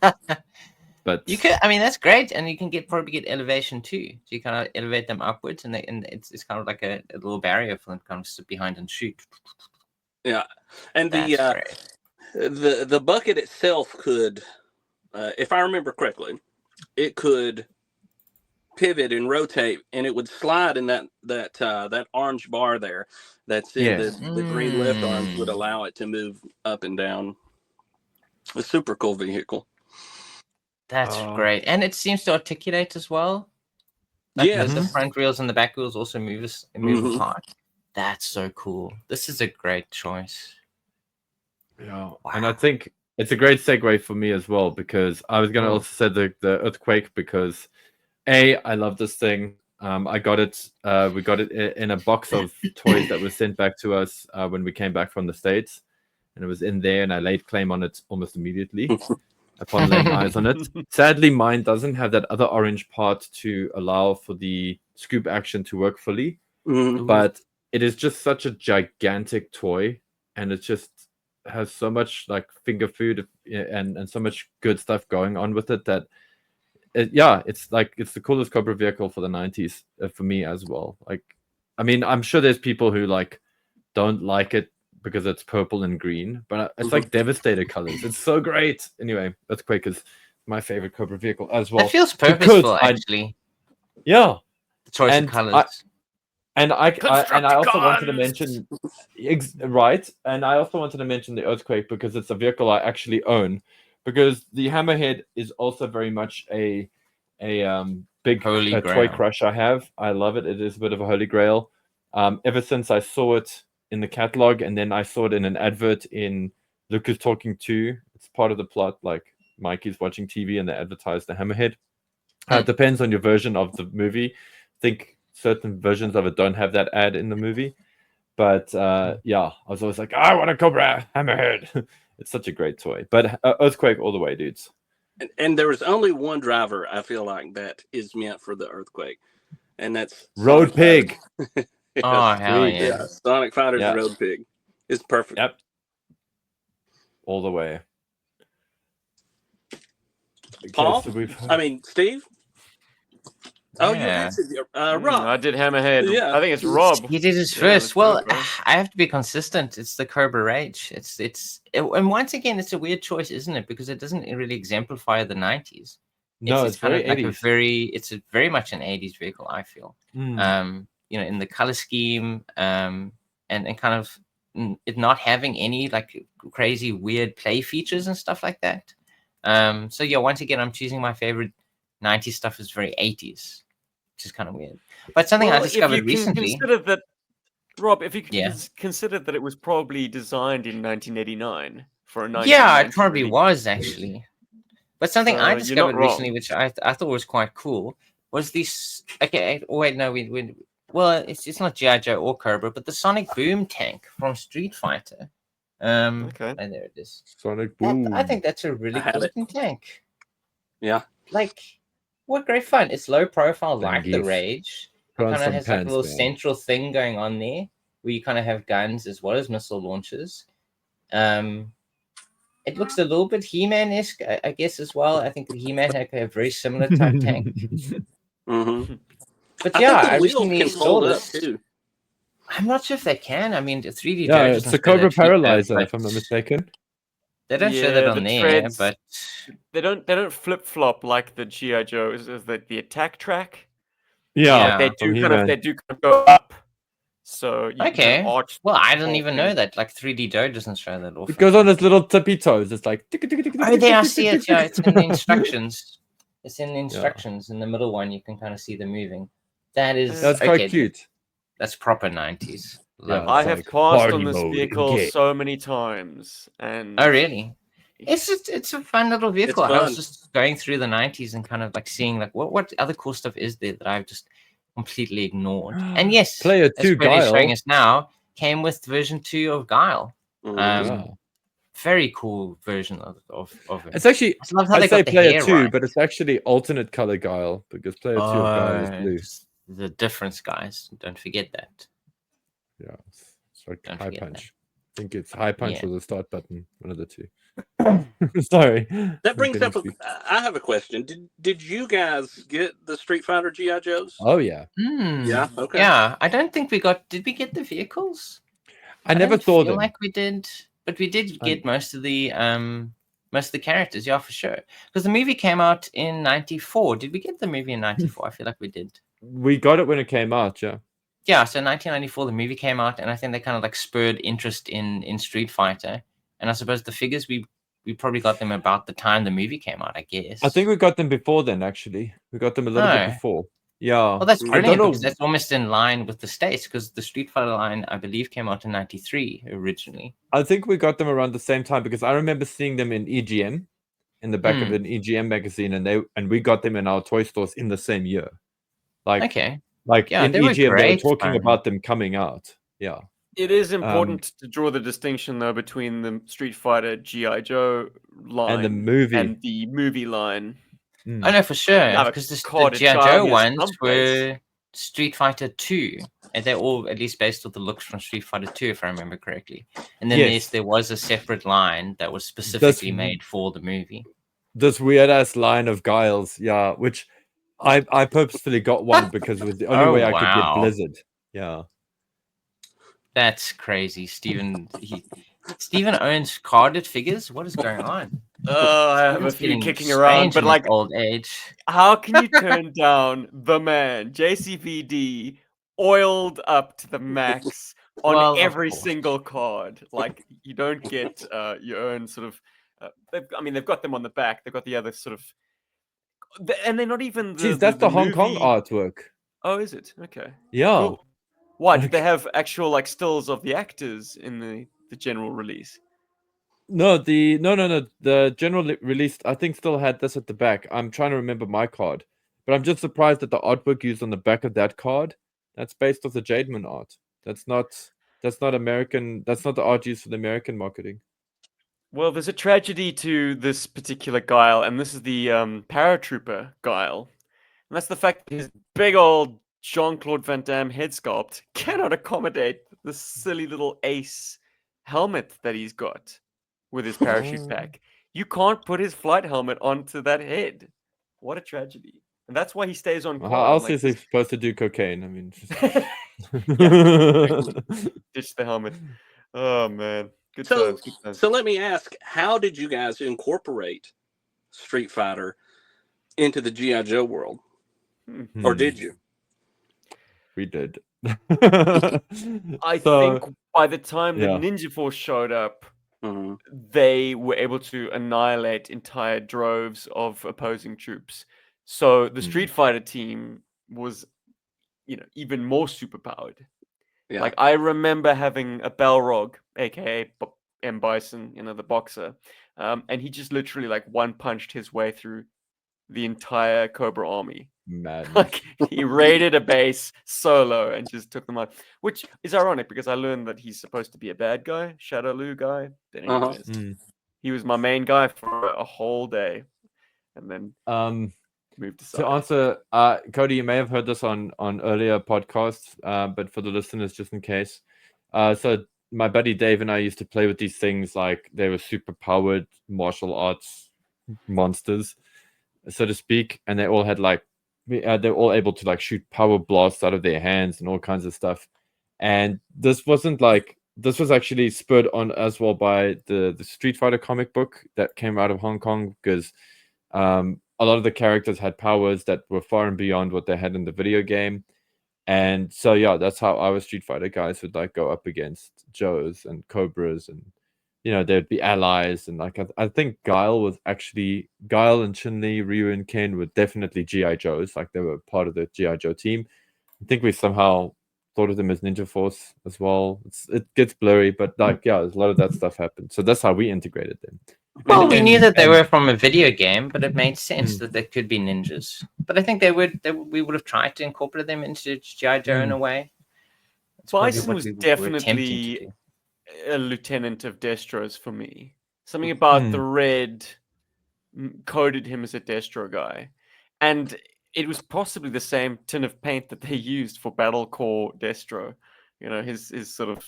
But You could, that's great, and you can probably get elevation too. So you kind of elevate them upwards, and it's kind of like a little barrier for them to kind of sit behind and shoot. Yeah, and That's the bucket itself could, if I remember correctly, it could pivot and rotate, and it would slide in that orange bar there. That's in the green left arms would allow it to move up and down. A super cool vehicle. That's great, and it seems to articulate as well. Like the front wheels and the back wheels also move apart. That's so cool. This is a great choice. Yeah, and I think it's a great segue for me as well, because I was going to also say the Earthquake, because I love this thing. I got it. We got it in a box of toys that was sent back to us when we came back from the States, and it was in there, and I laid claim on it almost immediately upon laying eyes on it. Sadly, mine doesn't have that other orange part to allow for the scoop action to work fully, but it is just such a gigantic toy, and it just has so much like finger food and so much good stuff going on with it that it's the coolest Cobra vehicle for the 90s for me as well. Like, I mean, I'm sure there's people who like don't like it because it's purple and green, but it's like devastator colors. It's so great. Anyway, Earthquake is my favorite Cobra vehicle as well. It feels purposeful, actually. Yeah, the choice of colors. And I also wanted to mention, right? And I also wanted to mention the Earthquake because it's a vehicle I actually own. Because the Hammerhead is also very much a big toy crush I have. I love it. It is a bit of a holy grail. Ever since I saw it in the catalog, and then I saw it in an advert in Lucas Talking 2. It's part of the plot. Like Mikey's watching TV and they advertise the Hammerhead. It depends on your version of the movie. I think certain versions of it don't have that ad in the movie, but I was always like, I want a Cobra Hammerhead. It's such a great toy. But Earthquake all the way, dudes. And there was only one driver I feel like that is meant for the Earthquake, and that's Road Pig. Oh hell yeah! Sonic Fighter's Road Pig is perfect. Yep, all the way. Paul, Steve. Oh, you answered Rob. I did Hammerhead. Yeah. I think it's Rob. He did his first. Well, I have to be consistent. It's the Cobra Rage. And once again, it's a weird choice, isn't it? Because it doesn't really exemplify the 90s. No, it's very 80s. It's very much an 80s vehicle, I feel. In the color scheme, and kind of it not having any like crazy weird play features and stuff like that. So yeah, once again, I'm choosing my favorite 90s stuff is very 80s, which is kind of weird. But something I discovered recently. Rob, if you consider that it was probably designed in 1989 for a 1990s. Yeah, it probably was actually. But something I discovered recently, which I thought was quite cool, was this. Okay, wait, no, well, it's not GI Joe or Cobra, but the Sonic Boom tank from Street Fighter. Okay, and there it is. Sonic Boom. I think that's a really cool looking tank. Yeah, like what great fun! It's low profile, like the Rage. It kind of has like a little central thing going on there, where you kind of have guns as well as missile launchers. It looks a little bit He-Man-esque, I guess, as well. I think the He-Man had a very similar type tank. But I recently saw this. Too. I'm not sure if they can. I mean, the 3D. Yeah, it's a Cobra Paralyzer, if I'm not mistaken. They don't show that on there, but they don't flip flop like the GI Joe is the attack track. Yeah, they do go up. So you can arch. Well, I didn't even know that. Like 3D Joe doesn't show that. It goes on its little tippy toes. It's like. Oh, there I see it. Yeah, it's in the instructions. It's in the instructions. In the middle one, you can kind of see them moving. That's quite cute. That's proper 90s. Yeah, I have passed on this vehicle so many times, and really? It's a fun little vehicle. I was just going through the 90s and kind of like seeing like what other cool stuff is there that I've just completely ignored. And yes, Player 2 Guile showing us now came with version 2 of Guile. Very cool version of it. It's actually I say Player 2, but it's actually alternate color Guile because Player 2 of Guile is blue. The difference, guys. Don't forget that. Yeah, it's like High Punch. I think it's High Punch or the start button, one of the two. Sorry. That brings up. I have a question. Did you guys get the Street Fighter GI Joes? Oh yeah. Yeah. Okay. Yeah, I don't think we got. Did we get the vehicles? I never saw them. Like we did, but we did get most of the most of the characters, yeah, for sure. Because the movie came out in 94. Did we get the movie in 94? I feel like we did. We got it when it came out, yeah. Yeah, so 1994, the movie came out, and I think they kind of like spurred interest in Street Fighter. And I suppose the figures, we probably got them about the time the movie came out, I guess. I think we got them before then, actually. We got them a little bit before. Yeah. Well, that's I brilliant don't know. because that's almost in line with the States, because the Street Fighter line, I believe, came out in 93 originally. I think we got them around the same time because I remember seeing them in EGM, in the back of an EGM magazine, and we got them in our toy stores in the same year. Okay. Like Yeah, in they were EGM, they were great, talking man. about them coming out. Yeah. It is important to draw the distinction, though, between the Street Fighter GI Joe line And the movie. and the movie line. I know for sure, Yeah, because the God, it's G.I. gotta Joe be ones someplace. were Street Fighter 2, and they're all at least based on the looks from Street Fighter 2, if I remember correctly. And then Yes. there was a separate line that was specifically made for the movie. This weird ass line of Guiles, yeah, which I purposefully got one because it was the only Oh, way I could get wow. Blizzard. Yeah. That's crazy, Steven. Steven owns carded figures. What is going on? I have a It's few getting kicking around, strange but in like, his old age. how can you turn down the man, JCVD, oiled up to the max on Well, of every course. single card? Like, you don't get your own sort of. They've got them on the back. They've got the other sort of, and they're not even the. Jeez, that's the Hong Kong movie- artwork. Oh, is it? Okay. Yeah. Cool. Why did Like- they have actual like stills of the actors in the general release? No, the general release I think still had this at the back. I'm trying to remember my card, but I'm just surprised that the artwork used on the back of that card, that's based off the Jademan art. That's not American. That's not the art used for the American marketing. Well, there's a tragedy to this particular Guile, and this is the paratrooper Guile. And that's the fact that his big old Jean-Claude Van Damme head sculpt cannot accommodate the silly little ace helmet that he's got with his parachute pack. You can't put his flight helmet onto that head. What a tragedy. And that's why he stays on How quad. else like is he supposed to do cocaine? I mean, just... ditch the helmet. Oh, man. Good So, times, good times. so let me ask, how did you guys incorporate Street Fighter into the GI Joe world, or did you? We did. I think by the time the yeah. Ninja Force showed up, Mhm. they were able to annihilate entire droves of opposing troops. So the Street Fighter team was, even more superpowered. Yeah. Like, I remember having a Balrog, aka M. Bison, the boxer, and he just literally like one punched his way through the entire Cobra army. Madness. Like, he raided a base solo and just took them out, which is ironic because I learned that he's supposed to be a bad guy, Shadow Lu guy. But anyways, he was my main guy for a whole day, and then moved aside. To answer, Cody, you may have heard this on earlier podcasts, but for the listeners, just in case. So my buddy Dave and I used to play with these things like they were super powered martial arts monsters, so to speak, and they all had like they're all able to like shoot power blasts out of their hands and all kinds of stuff. And this was actually spurred on as well by the Street Fighter comic book that came out of Hong Kong, because a lot of the characters had powers that were far and beyond what they had in the video game. And so yeah, that's how our Street Fighter guys would like go up against Joes and Cobras, and they'd be allies. And like I think Guile and Chun-Li, Ryu and Ken were definitely GI Joes, like they were part of the GI Joe team. I think we somehow thought of them as Ninja Force as well. It gets blurry, but like a lot of that stuff happened. So that's how we integrated them. Well, we knew that they were from a video game, but it made sense that they could be ninjas. But I think we would have tried to incorporate them into GI Joe in a way. Bison was definitely a lieutenant of Destro's for me. Something about the red coded him as a Destro guy. And it was possibly the same tin of paint that they used for Battle Core Destro. His sort of,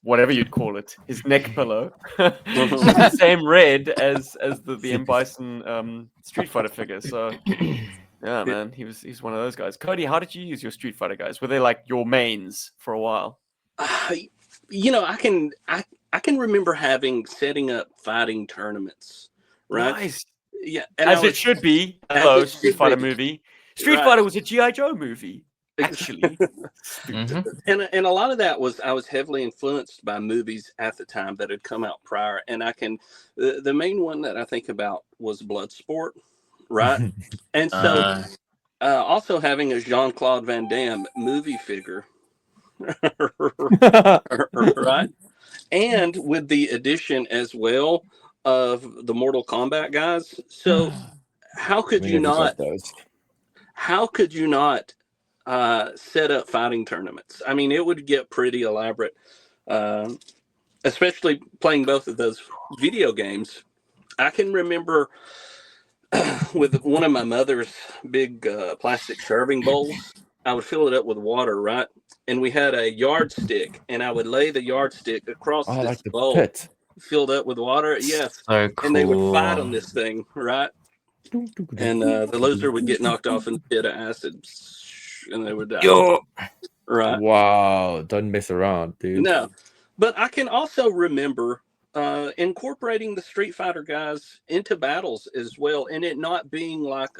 whatever you'd call it, his neck pillow. It's the same red as the M. Bison Street Fighter figure. So yeah, man, he's one of those guys. Cody, how did you use your Street Fighter guys? Were they like your mains for a while? I can remember setting up fighting tournaments right? Nice. Yeah, As it should be. Hello, Street Fighter movie. Street Right. Fighter was a GI Joe movie, actually. Mhm. And a lot of that was I was heavily influenced by movies at the time that had come out prior, and the main one that I think about was Bloodsport, right? And so also having a Jean-Claude Van Damme movie figure, right? And with the addition as well of the Mortal Kombat guys. So how could you not? How could you not set up fighting tournaments? I mean, it would get pretty elaborate, especially playing both of those video games. I can remember with one of my mother's big plastic serving bowls, I would fill it up with water, right? And we had a yardstick, and I would lay the yardstick across this like the bowl pit. filled up with water. Yes. So cool. And they would fight on this thing, right? And the loser would get knocked off in a pit of acid, and they would die. Yo. Right. Wow. Don't mess around, dude. No. But I can also remember incorporating the Street Fighter guys into battles as well, and it not being like,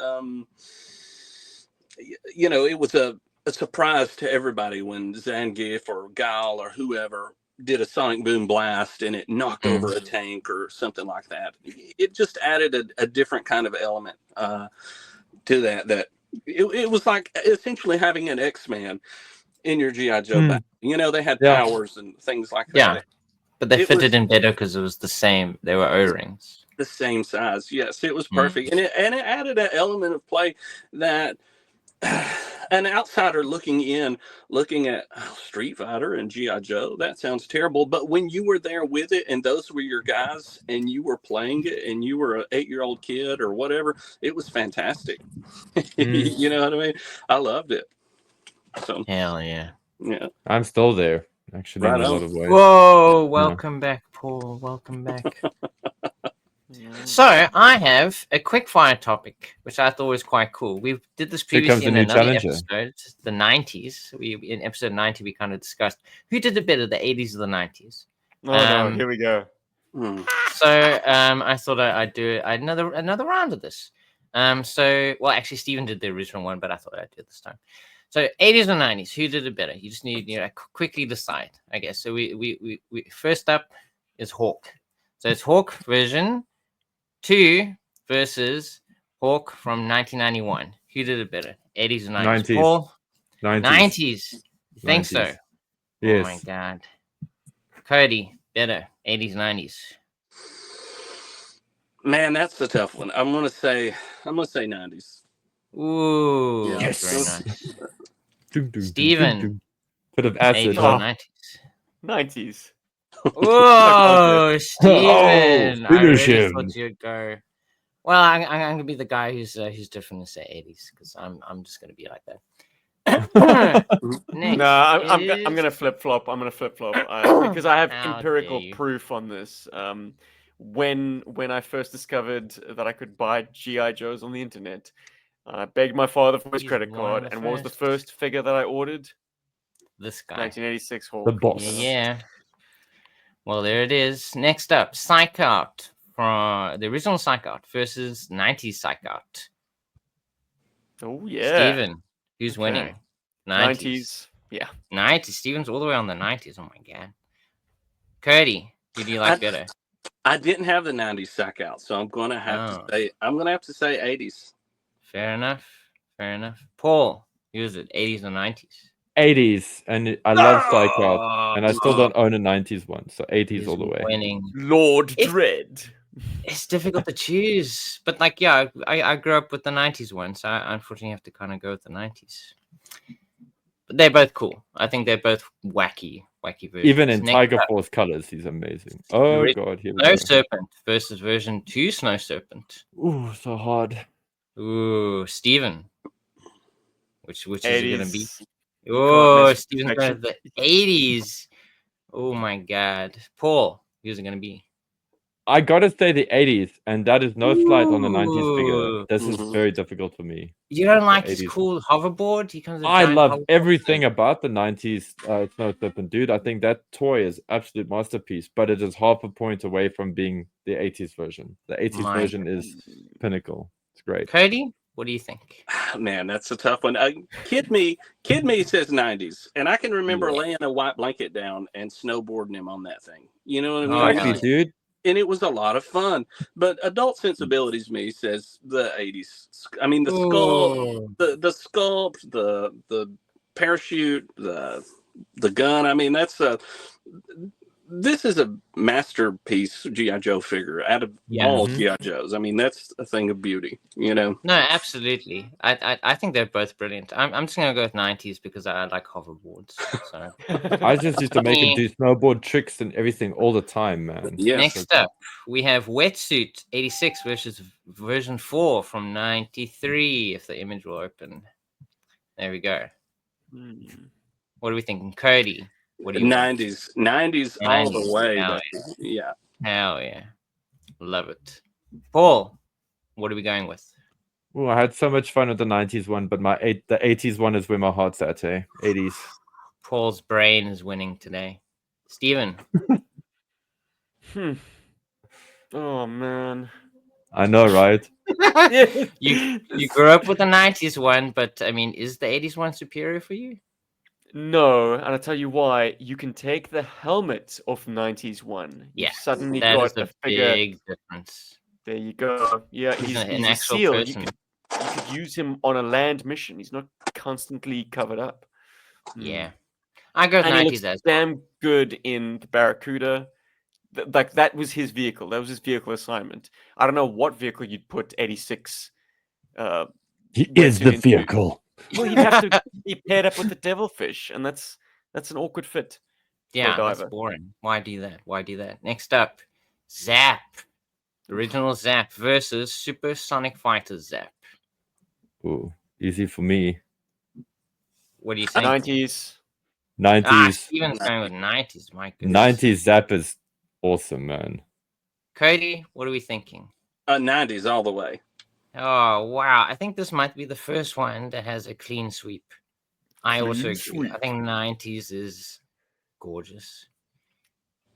it was a surprise to everybody when Zangief or Guile or whoever did a sonic boom blast and it knocked over a tank or something like that. It just added a different kind of element to that. It was like essentially having an X-Man in your GI Joe battle. They had powers and things like that. Yeah, but they fitted in better because it was the same. They were O-rings. The same size. Yes, it was perfect. And it added an element of play that an outsider looking at Street Fighter and GI Joe, that sounds terrible. But when you were there with it and those were your guys and you were playing it and you were an 8-year-old kid or whatever, it was fantastic. You know what I mean? I loved it. So hell yeah. Yeah. I'm still there, actually, in a lot of ways. Whoa, welcome back, Paul. Welcome back. So I have a quick fire topic, which I thought was quite cool. We did this previously in another episode, the 90s. In episode 90, we kind of discussed who did it better, the 80s or the 90s. Oh no, here we go. So I thought I'd do another round of this. Actually, Steven did the original one, but I thought I'd do it this time. So 80s or 90s, who did it better? You just need quickly decide, I guess. So we first up is Hawk. So it's Hawk version 2 versus Hawk from 1991. Who did it better? 80s or 90s? 90s. Paul? 90s. 90s. You think 90s. so? Yes. Oh my god. Cody, better. 80s, 90s. Man, that's the tough one. I'm gonna say 90s. Ooh, Yeah. yes. Very nice. Steven. Bit of acid. 80s or 90s? 90s. Whoa, Steven! I finish really him. thought you'd go. Well, I'm gonna be the guy who's different and say 80s because I'm just gonna be like that. Next No, I'm gonna flip flop. I'm gonna flip flop because I have How empirical dare you. proof on this. When I first discovered that I could buy GI Joes on the internet, I begged my father for his He's credit one card, of the and what was the first. first figure that I ordered? This guy. 1986 Hawk. The boss. Yeah. Well, there it is. Next up, Psych Out from the original Psych Out versus 90s Psych Out. Oh yeah. Steven, who's Okay. winning? 90s. Yeah. 90s. Steven's all the way on the 90s. Oh my god. Cody, who do you like better? I didn't have the 90s Psych Out, so I'm gonna have to say 80s. Fair enough. Fair enough. Paul, who is it? 80s or 90s? 80s, and I love Psych Out, and I still don't own a 90s one, so 80s all the way. Winning. Lord Dread. It's difficult to choose, but I grew up with the 90s one, so I unfortunately have to kind of go with the 90s. But they're both cool. I think they're both wacky versions. Even in Tiger Force colors, he's amazing. Oh god, here we Snow go. Serpent versus version 2 Snow Serpent. Ooh, so hard. Ooh, Steven. Which is it going to be? 80s. Oh, Steven's going to the 80s. Oh my god. Paul, who's it going to be? I gotta say the 80s, and that is no slight on the 90s figure. Ooh. This is very difficult for me. You don't like The his 80s. cool hoverboard? He comes with a I giant love hoverboard. everything about the 90s Snow Flippin' dude. I think that toy is absolute masterpiece, but it is half a point away from being the 80s version. The 80s My version is pinnacle. It's great. Cody, what do you think? Man, that's a tough one. Kid me says 90s, and I can remember Yeah. laying a white blanket down and snowboarding him on that thing. You know what I mean? Oh, Exactly, yeah. dude. And it was a lot of fun. But adult sensibilities me says the 80s. I mean, the sculpt, Ooh. the sculpt, the parachute, the gun. I mean, this is a masterpiece GI Joe figure out of Yeah. all GI Joes. I mean, that's a thing of beauty, you know. No, absolutely. I think they're both brilliant. I'm just gonna go with 90s because I like hoverboards. So I just used to make him do snowboard tricks and everything all the time, man. Yeah. next up, we have Wetsuit 86 versus version 4 from 93. If the image will open, there we go. What are we thinking, Cody? What do you 90s all the 90s, way. hell But yeah. Hell yeah, love it. Paul, what are we going with? Oh, I had so much fun with the 90s one, but the 80s one is where my heart's at, eh? 80s. Paul's brain is winning today. Steven. Oh man. I know, right? You grew up with the 90s one, but I mean, is the 80s one superior for you? No, and I'll tell you why. You can take the helmet off 90s one. Yeah, You've suddenly that got is a a figure. big difference. There you go. Yeah, He's he's an a actual SEAL. You person. could use him on a land mission. He's not constantly covered up. Yeah, I go with And he 90s looks as well. damn good in the Barracuda. Like that was his vehicle. That was his vehicle assignment. I don't know what vehicle you'd put 86. He is the vehicle. Well, he'd have to be paired up with the devilfish, and that's an awkward fit. Yeah, that's boring. Why do that? Why do that? Next up, Zap. Original Zap versus Supersonic Fighter Zap. Ooh, easy for me. What do you think? 90s. 90s. Steven's going with 90s. My goodness. 90s Zap is awesome, man. Cody, what are we thinking? 90s all the way. Oh, wow. I think this might be the first one that has a clean sweep. I also agree. I think 90s is gorgeous.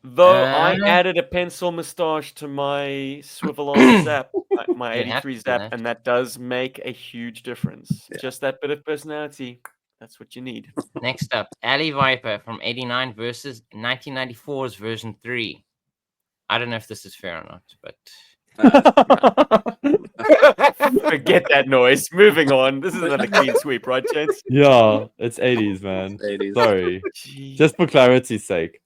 Though I added a pencil moustache to my swivel on Zap, my 83 Zap, and that does make a huge difference. Yeah. Just that bit of personality. That's what you need. Next up, Alley Viper from 89 versus 1994's version 3. I don't know if this is fair or not, but... Forget that noise. Moving on. This isn't a clean sweep, right, gents? Yeah, it's 80s, man. 80s. Sorry. Just for clarity's sake.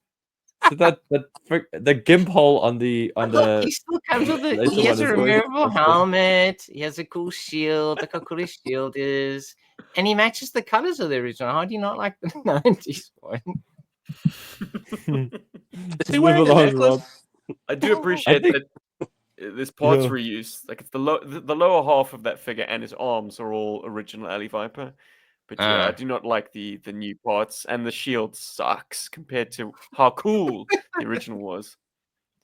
So the gimp hole on the Look, he still comes with he has a removable helmet. He has a cool shield. Look how cool his shield is, and he matches the colors of the original. How do you not like the 90s one? Is he wearing a necklace? I do appreciate that. This parts reuse. Like it's the lower half of that figure and his arms are all original Alley Viper. But yeah, I do not like the new parts, and the shield sucks compared to how cool the original was.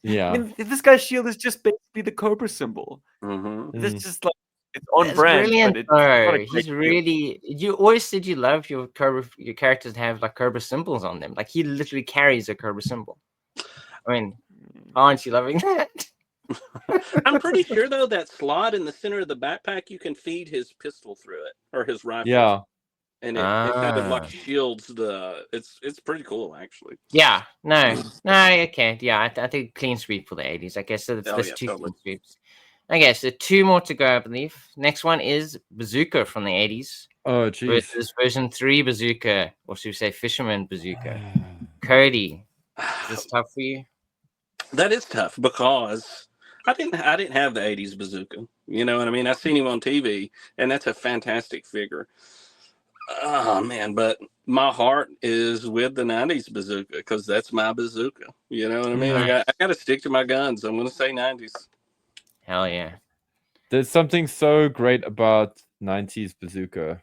Yeah, I mean, this guy's shield is just basically the Cobra symbol. This is just like it's on brand. Brilliant, but he's really. You always said you love your characters to have like Cobra symbols on them. Like he literally carries a Cobra symbol. I mean, aren't you loving that? I'm pretty sure though that slot in the center of the backpack, you can feed his pistol through it or his rifle. Yeah. And it kind of like shields the. It's pretty cool actually. Yeah. No. Okay. Yeah. I think clean sweep for the 80s. I guess so. There's two clean sweeps. Okay, so 2 more to go, I believe. Next one is Bazooka from the 80s. Oh, geez. Versus version 3 Bazooka, or should we say Fisherman Bazooka? Cody, is this tough for you? That is tough because I didn't have the 80s Bazooka. You know what I mean? I've seen him on TV, and that's a fantastic figure. Oh man, but my heart is with the 90s Bazooka because that's my bazooka. You know what I mean? I got to stick to my guns. I'm going to say 90s. Hell yeah. There's something so great about 90s Bazooka.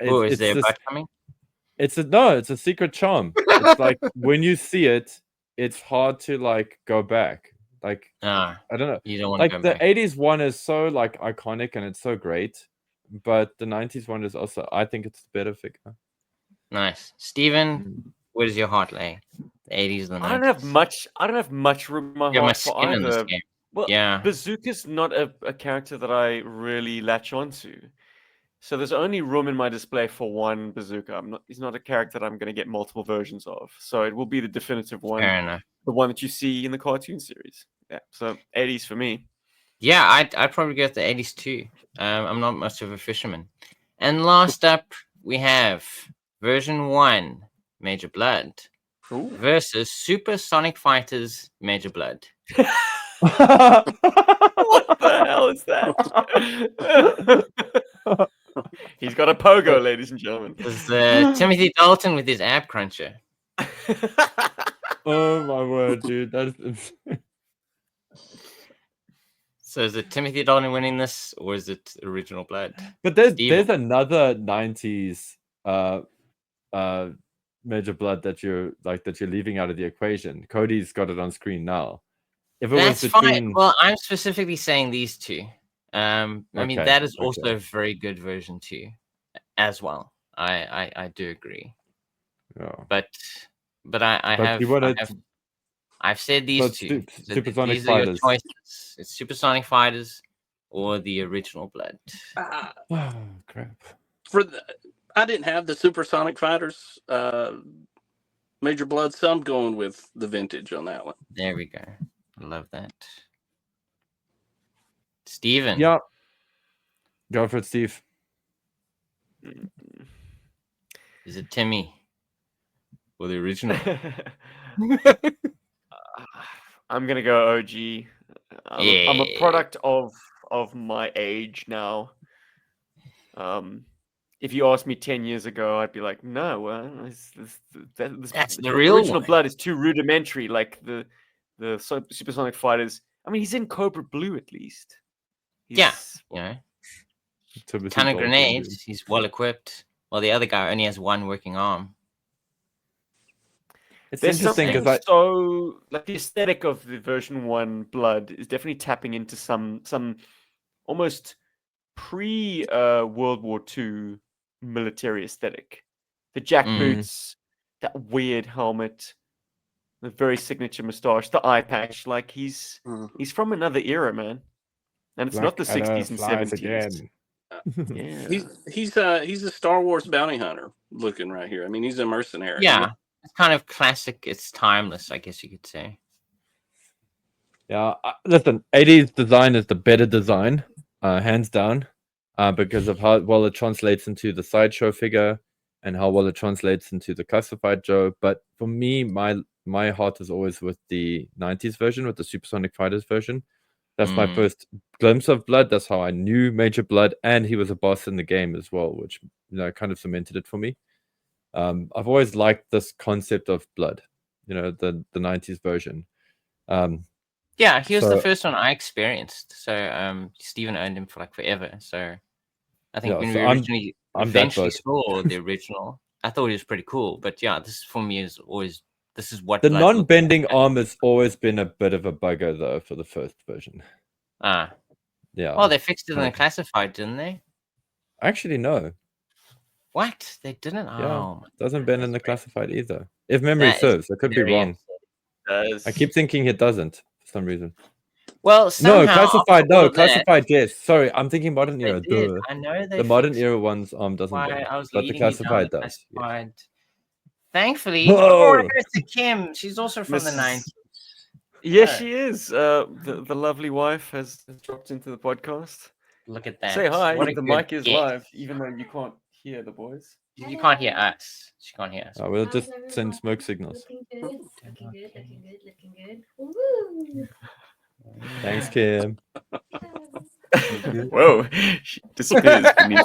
Is there a butt coming? It's a secret charm. It's like when you see it, it's hard to like go back. Like Ah, I don't know. you don't want to Like go the back. 80s one is so like iconic and it's so great, but the 90s one is also, I think it's the better figure. Nice. Steven, where does your heart lay? The 80s and the 90s? I don't have much room in my You have my heart for skin in this either. game. Well, Yeah. Bazooka's not a character that I really latch onto. So there's only room in my display for one Bazooka. He's not a character that I'm going to get multiple versions of. So it will be the definitive one, Fair enough. the one that you see in the cartoon series. Yeah. So 80s for me. Yeah, I'd probably go with the 80s too. I'm not much of a fisherman. And last up, we have version 1, Major Blood, Ooh. versus Super Sonic Fighters Major Blood. What the hell is that? He's got a pogo, ladies and gentlemen. This is Timothy Dalton with his ab cruncher. Oh my word, dude. That is So is it Timothy Dalton winning this, or is it Original Blood? But there's Steven. another 90s Major Blood that you're leaving out of the equation. Cody's got it on screen now. If it That's was between fine. Well, I'm specifically saying these two. I mean, Okay, that is also okay. a very good version too, as well. I do agree. Yeah. But I've said these But two. Supersonic These are your Fighters. choices. It's Supersonic Fighters or the Original Blood. Oh, crap. I didn't have the Supersonic Fighters Major Blood, so I'm going with the vintage on that one. There we go. I love that. Steven. Yeah. Go for it, Steve. Is it Timmy? Or the original? I'm gonna go OG. I'm a product of my age now. If you asked me 10 years ago, I'd be like, no, well, That's the the real original one. Blood is too rudimentary. Like the Supersonic Fighters. I mean, he's in Cobra Blue at least. Yeah, you know, Timothy ton of Dalton, grenades. dude. He's well equipped. While the other guy only has one working arm. It's There's interesting something because so like the aesthetic of the version 1 Blood is definitely tapping into some almost pre World War II military aesthetic. The jack boots, that weird helmet, the very signature moustache, the eye patch. Like he's from another era, man. And it's not the 60s and 70s. Again. Yeah. He's a Star Wars bounty hunter looking right here. I mean, he's a mercenary. Yeah, it's kind of classic. It's timeless, I guess you could say. Yeah, listen, 80s design is the better design, hands down, because of how well it translates into the sideshow figure and how well it translates into the classified Joe. But for me, my heart is always with the 90s version, with the Supersonic Fighters version. That's my first glimpse of Blood. That's how I knew Major Blood, and he was a boss in the game as well, which kind of cemented it for me. I've always liked this concept of Blood, the 90s version. Yeah, he was the first one I experienced. So Steven owned him for like forever. So I think when we originally eventually saw the original, I thought he was pretty cool. But yeah, this for me is always what the non-bending arm has always been a bit of a bugger though for the first version. Yeah. Well, they fixed it in the classified, didn't they? Actually, no. What? They didn't? Yeah, oh, doesn't bend in the classified either. If memory serves, I could be wrong. I keep thinking it doesn't for some reason. Well, somehow, classified. No, classified. Yes, sorry, I'm thinking modern era. Duh. I know the modern era one's arm doesn't bend, but the classified does. Yes. Thankfully, to Kim. She's also from the 90s. Yes, she is. The lovely wife has dropped into the podcast. Look at that. Say hi. The mic is live, even though you can't hear the boys. You can't hear us. She can't hear us. We'll just send smoke signals. Looking good. Woo! Thanks, Kim. Whoa, she disappears beneath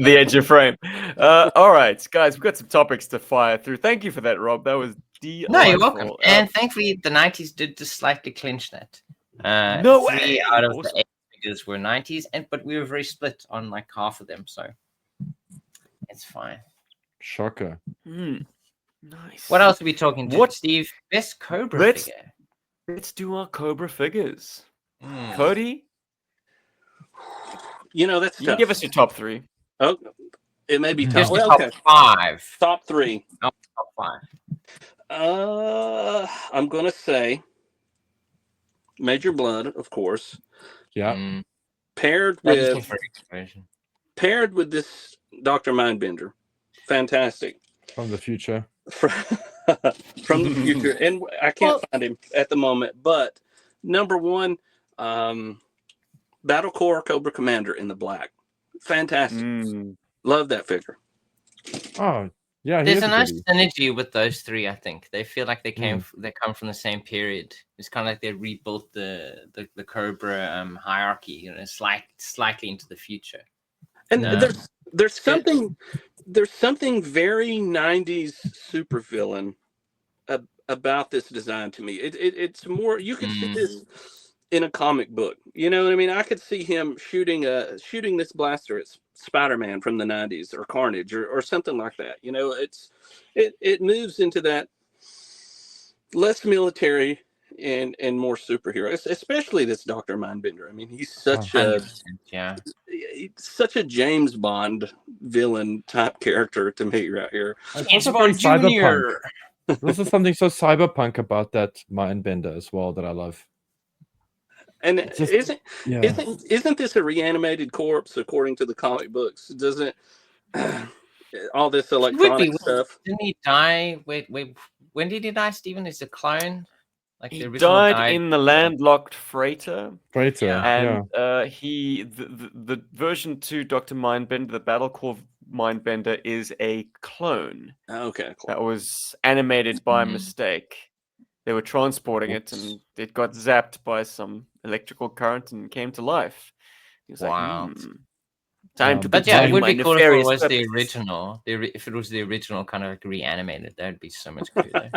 the edge of frame. All right, guys, we've got some topics to fire through. Thank you for that, Rob. That was delightful. No, you're welcome. And thankfully, the 90s did just slightly clinch that. No 3 way! out of the 8 figures were 90s, but we were very split on like half of them, so it's fine. Shocker. Nice. What else are we talking to? What- Steve? Best Cobra Let's- figure. Let's do our Cobra figures. Hmm. Cody, That's you tough. give us your top 3. Oh, it may be Just tough. Just Well, top okay, 5. top 3. Top 5. I'm gonna say Major Blood, of course, Yeah. Mm, paired that is with my favorite version. this Dr. Mindbender. Fantastic. From the future. From the future. And I can't find him at the moment, but number 1, Battle Corps Cobra Commander in the black. Fantastic. Love that figure. Oh, yeah. There's a nice synergy with those 3. I think they feel like they come from the same period. It's kind of like they rebuilt the Cobra hierarchy, slightly into the future. And there's something very 90s supervillain about this design to me. It's more, you could see this in a comic book. You know what I mean? I could see him shooting this blaster at Spider-Man from the 90s, or Carnage, or something like that. It moves into that less military and more superhero, especially this Dr. Mindbender. I mean, he's such such a James Bond villain type character to me right here. It's also very cyberpunk. There's also something so cyberpunk about that Mindbender as well that I love. And isn't this a reanimated corpse according to the comic books? Doesn't all this electronic stuff? Didn't he die? Wait, when did he die, Stephen? Is a clone? Like He the original died in the landlocked freighter. Yeah. And the version 2 Dr. Mindbender, the Battle Corps Mindbender, is a clone. Okay, cool. That was animated by mistake. They were transporting it, and it got zapped by some electrical current and came to life. He was Wow. like, time to But yeah, it pursue would my be cool if it nefarious was the purposes." original. If it was the original kind of like reanimated, that would be so much cooler.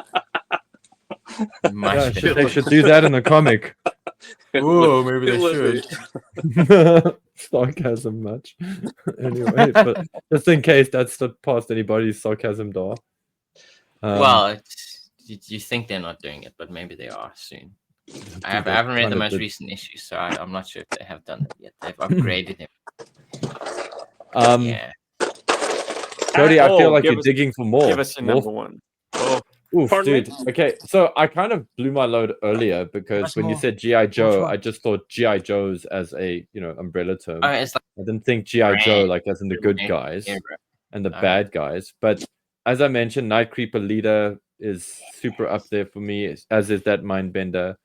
Yeah, they should do that in the comic. Ooh, maybe they should. Sarcasm much. Anyway, but just in case that's past anybody's sarcasm door. Well, you think they're not doing it, but maybe they are soon. I haven't read the most recent issue, so I'm not sure if they have done that yet. They've upgraded him. Yeah. Cody, I feel like you're digging for more. Give us your number 1. Oof, dude. Okay, so I kind of blew my load earlier because when you said GI Joe, I just thought GI Joes as a umbrella term. Oh, it's like I didn't think GI Joe like as in the good guys and the bad guys. But as I mentioned, Night Creeper Leader is super up there for me, as is that Mindbender,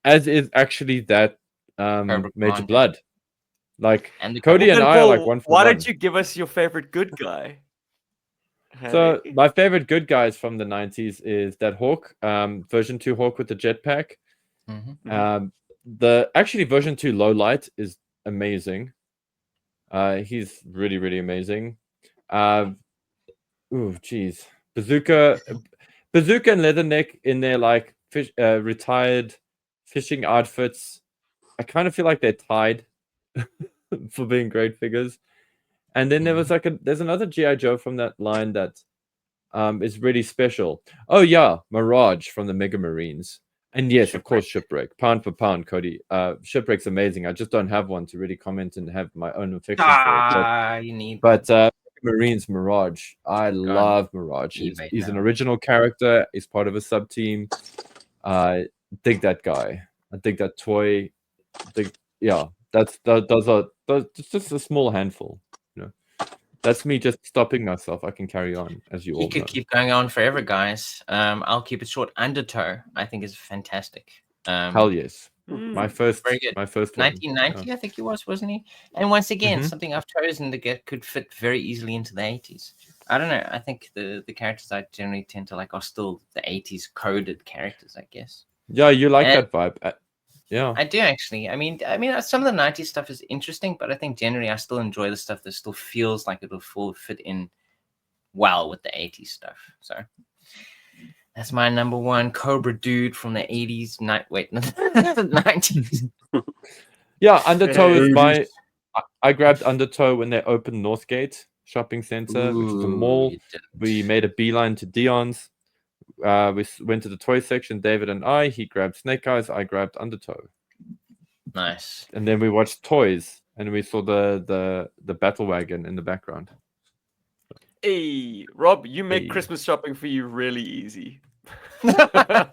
as is actually that Major Blood. Like Cody and I are like one for why one. don't you give us your favorite good guy? So my favorite good guys from the 90s is that Hawk, version 2 Hawk with the jetpack. The actually version 2 Low Light is amazing. He's really, really amazing. Geez. Bazooka and Leatherneck in their like retired fishing outfits. I kind of feel like they're tied for being great figures. And then there was there's another GI Joe from that line that is really special. Oh yeah, Mirage from the Mega Marines. And yes, of course, Shipwreck. Pound for pound, Cody. Shipwreck's amazing. I just don't have one to really comment and have my own affection for it. But Marines Mirage. I love Mirage. He's an original character. He's part of a sub team. I dig that guy. I dig that toy. Those are just a small handful. That's me just stopping myself. I can carry on, as you all know. You could keep going on forever, guys. I'll keep it short. Undertow, I think, is fantastic. Hell yes. My first very good. My first 1990, I think he wasn't he? And once again, something I've chosen to could fit very easily into the 80s. I don't know. I think the characters I generally tend to like are still the 80s coded characters, I guess. Yeah, you like that vibe. Yeah, I do actually. I mean, some of the 90s stuff is interesting, but I think generally I still enjoy the stuff that still feels like it'll fit in well with the 80s stuff. So that's my number 1 Cobra dude from the 80s. The 90s. Yeah, Undertow is my. I grabbed Undertow when they opened Northgate Shopping Center, which is a mall. We made a beeline to Dion's. went to the toy section. David and I. He grabbed Snake Eyes. I grabbed Undertow. Nice. And then we watched toys, and we saw the battle wagon in the background. Hey, Rob, you make Hey. Christmas shopping for you really easy. I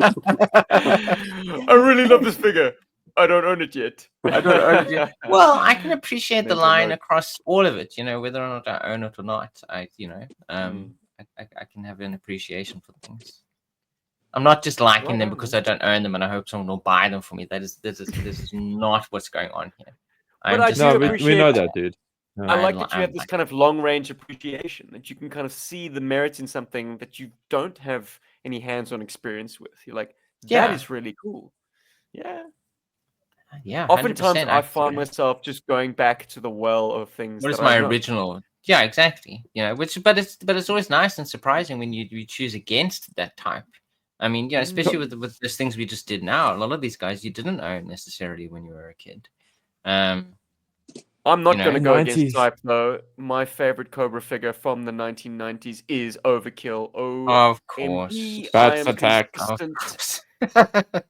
really love this figure. I don't own it yet. I don't own it yet. Well, I can appreciate the Mental line note. across all of it. You know, whether or not I own it or not, I can have an appreciation for things. I'm not just liking them because I don't own them and I hope someone will buy them for me. This is not what's going on here. But I just do No, we appreciate- know that, dude. Yeah. I like that you have this kind of long-range appreciation, that you can kind of see the merits in something that you don't have any hands-on experience with. You're like, that Yeah. is really cool. Yeah. Yeah. Oftentimes, 100%, I find actually. myself just going back to the well of things. What is that my I know. original? Yeah, exactly. You know, but it's always nice and surprising when you choose against that type. I mean, yeah, especially with these things we just did now. A lot of these guys you didn't own necessarily when you were a kid. I'm not you know, going to go 90s. against type, though. My favorite Cobra figure from the 1990s is Overkill. Of course. I Bats am attack.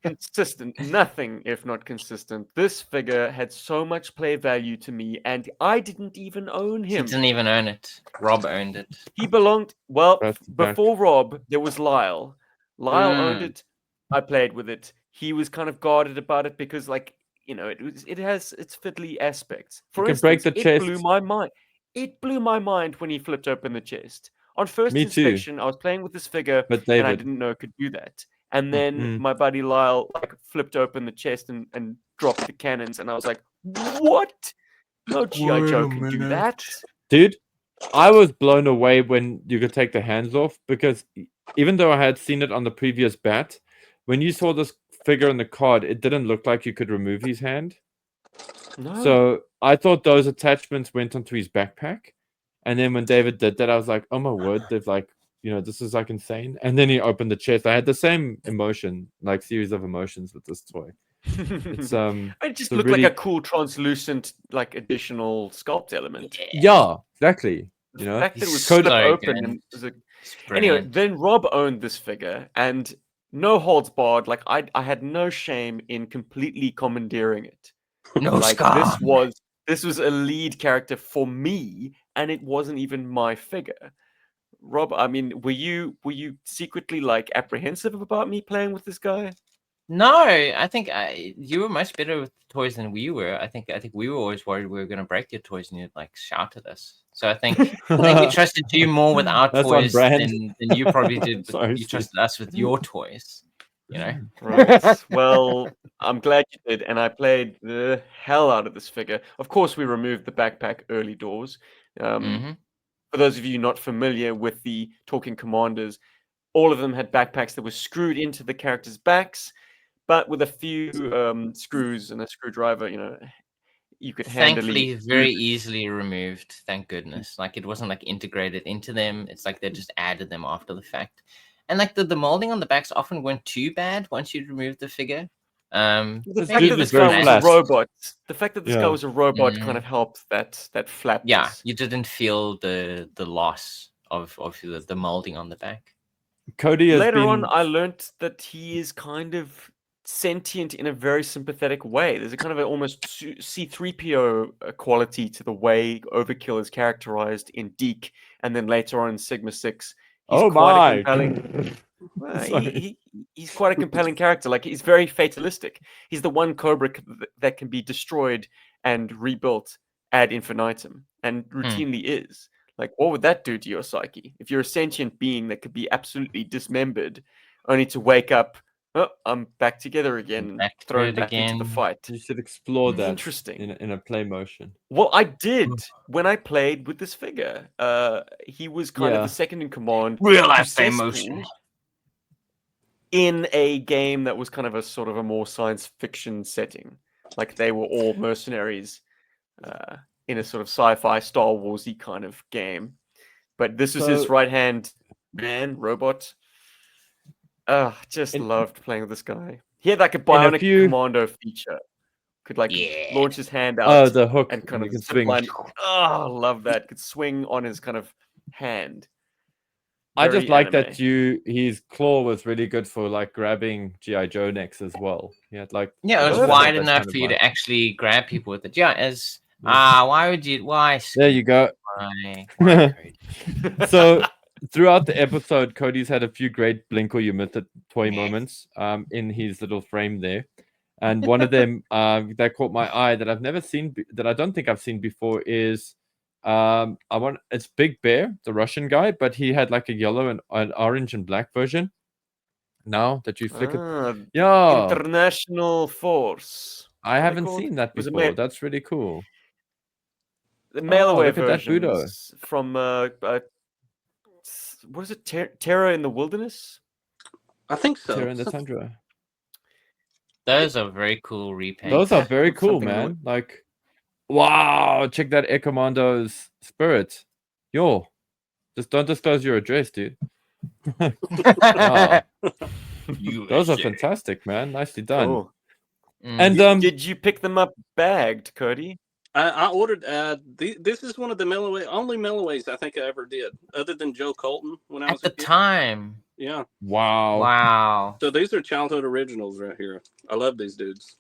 consistent. Nothing if not consistent. This figure had so much play value to me, and I didn't even own He him. didn't even own it. Rob owned it. He belonged, well, Bats attack. before Rob, there was Lyle. Lyle owned Mm. it. I played with it. He was kind of guarded about it because, like, you know, it has its fiddly aspects. For You can instance, break the it blew chest. my mind. It blew my mind when he flipped open the chest. On first Me too. inspection, I was playing with this figure, But and I David, didn't know it could do that. And then Mm. my buddy Lyle like flipped open the chest and dropped the cannons, and I was like, "What? No GI Joe can do that." dude, I was blown away when you could take the hands off, because even though I had seen it on the previous bat, when you saw this figure in the card, it didn't look like you could remove his hand. No. So I thought those attachments went onto his backpack. And then when David did that, I was like, oh my word, they've like, you know, this is like insane. And then he opened the chest. I had the same emotion, like series of emotions with this toy. It's it just a looked really- like a cool translucent, like additional sculpt element. yeah, exactly. You The know, fact that it was Cody- split So open good. and was a... It's Anyway, brilliant. then Rob owned this figure, and no holds barred. Like I had no shame in completely commandeering it. No Like scar. this was a lead character for me, and it wasn't even my figure. Rob, I mean, were you secretly like apprehensive about me playing with this guy? No, I think you were much better with toys than we were. I think we were always worried we were going to break your toys and you'd like shout at us. So I think we trusted you more with our That's on toys brand. than you probably did. With, Sorry, you Steve. trusted us with your toys. You know. Right. Well, I'm glad you did, and I played the hell out of this figure. Of course, we removed the backpack early doors. Mhm. For those of you not familiar with the Talking Commanders, all of them had backpacks that were screwed into the characters' backs, but with a few screws and a screwdriver, you know, you could Thankfully, handily very easily removed. Thank goodness. Like it wasn't like integrated into them. It's like they just added them after the fact. And like the molding on the backs often weren't too bad once you removed the figure. The It's fact good that was this very guy was flat. a robot, the fact that this guy Yeah. was a robot kind of helped that flatness. Yeah, you didn't feel the loss of the molding on the back. Cody has Later been... on, I learnt that he is kind of sentient in a very sympathetic way. There's a kind of an almost C-3PO quality to the way Overkill is characterized in Deke, and then later on in Sigma 6. He's Oh quite a my! compelling. Well, Sorry. he's quite a compelling character. Like he's very fatalistic. He's the one Cobra that can be destroyed and rebuilt ad infinitum, and routinely is. Like, what would that do to your psyche? If you're a sentient being that could be absolutely dismembered, only to wake up, oh, I'm back together again, Back to thrown it back into the again. fight. You should explore that Interesting. in a play motion. Well, I did when I played with this figure. He was kind of Yeah. the second in command Real to life Cesspool emotion. in a game that was kind of a sort of a more science fiction setting. Like they were all mercenaries in a sort of sci-fi Star Warsy kind of game. But this was his So- right-hand man, robot. Just loved playing with this guy. He had like a bionic commando feature. Could like launch his hand out. Oh, the hook. and kind you of can zip swing. line. Oh, love that. Could swing on his kind of hand. I just Very like anime. that his claw was really good for like grabbing GI Joe necks as well. He had like Yeah, it was Perfect. wide those enough kind of for you to like- actually grab people with it. Yeah, as Yeah. why would you? Why? There you go. Why Cody? So throughout the episode, Cody's had a few great blink or you missed it toy moments in his little frame there. And one of them that caught my eye that I've never seen, that I don't think I've seen before is it's Big Bear, the Russian guy, but he had like a yellow and an orange and black version. Now that you flick it, yeah, International Force. I What are they haven't called? seen that Was it before. That's really cool. The mail away look at that Budo. versions from what is it? Terror in the Wilderness? I think so. Terror in the Tundra. Those are very cool repaints. Those are very Put cool, something in the man. Like, wow, check that Commando's spirit. Yo, just don't disclose your address, dude. Wow. Those are fantastic, man. Nicely done. Cool. And Did you pick them up bagged, Cody? I ordered. This is one of the only Melloways I think I ever did, other than Joe Colton when I was at the a kid. time. Yeah. wow, Wow, So these are childhood originals right here. I love these dudes.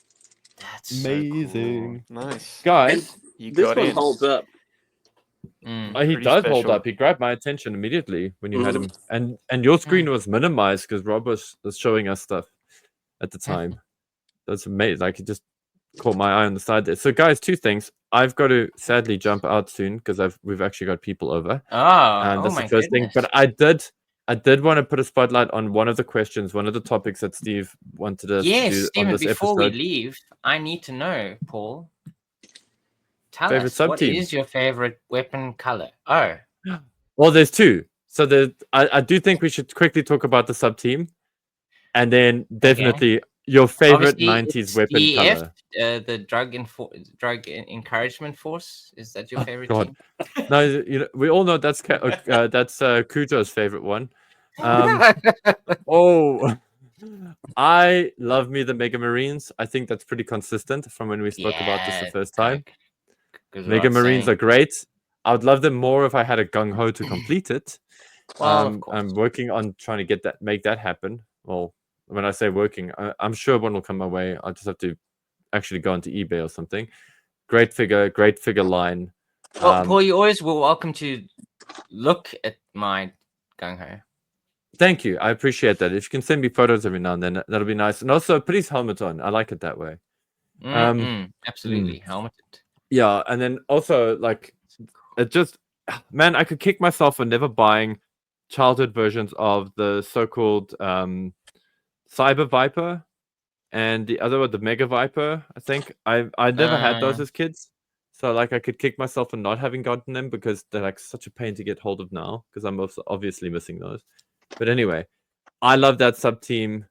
that's amazing, So cool. Nice. guys. You This got one in. holds up. So cool. He Pretty does hold special. up. He grabbed my attention immediately when you had him, and your screen was minimized because Rob was showing us stuff at the time. That's amazing. Like it just caught my eye on the side there. So, guys, two things. I've got to sadly jump out soon because we've actually got people over. And that's my the first goodness. thing. But I did want to put a spotlight on one of the questions, one of the topics that Steve wanted us to Yes, do on Stephen, this before we episode. leave, I need to know, Paul. Tell Favorite us, what sub-team? is your favorite weapon color? Oh, Well, there's two. So I do think we should quickly talk about the sub team, and then definitely your favorite obviously, 90s it's weapon DEF, color. the drug encouragement force. Is that your favorite God. team? No, we all know that's Kuto's favorite one. Oh, I love me the Mega Marines. I think that's pretty consistent from when we spoke about this the first time. Mega Marines are great. I would love them more if I had a gung ho to complete it. Well, of course. I'm working on trying to make that happen. Well, when I say working, I'm sure one will come my way. I'll just have to actually go onto eBay or something. Great figure line. Well, Paul, you always were welcome to look at my gung ho. Thank you. I appreciate that. If you can send me photos every now and then, that'll be nice. And also, put his helmet on. I like it that way. Absolutely, helmeted. Yeah, and then also like it just, man, I could kick myself for never buying childhood versions of the so-called Cyber Viper and the other one, the Mega Viper. I think I never had those as kids, so like I could kick myself for not having gotten them because they're like such a pain to get hold of now because I'm also obviously missing those. But anyway, I love that sub team.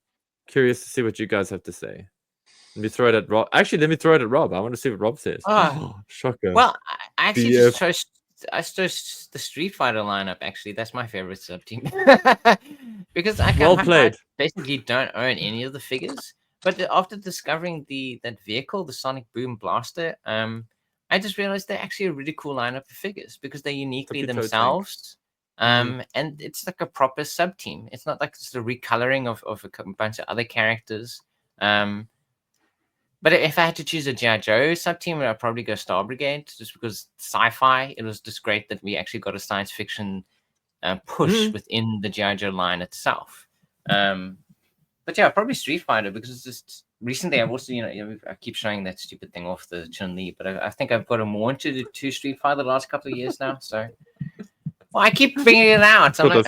Curious to see what you guys have to say. Let me throw it at Rob. Actually, let me throw it at Rob. I want to see what Rob says. Oh, shocker. Well, I actually just chose the Street Fighter lineup. Actually, that's my favorite sub team because I basically don't own any of the figures. But after discovering that vehicle, the Sonic Boom Blaster, I just realized they're actually a really cool lineup of figures because they're uniquely themselves. And it's like a proper sub team. It's not like just a recoloring of a bunch of other characters. But if I had to choose a GI Joe sub team, I'd probably go Star Brigade, just because sci-fi. It was just great that we actually got a science fiction push within the GI Joe line itself. But yeah, probably Street Fighter, because it's just recently I've also I keep showing that stupid thing off the Chun-Li, but I think I've got more into the Street Fighter the last couple of years now. So, well, I keep bringing it out. So I'm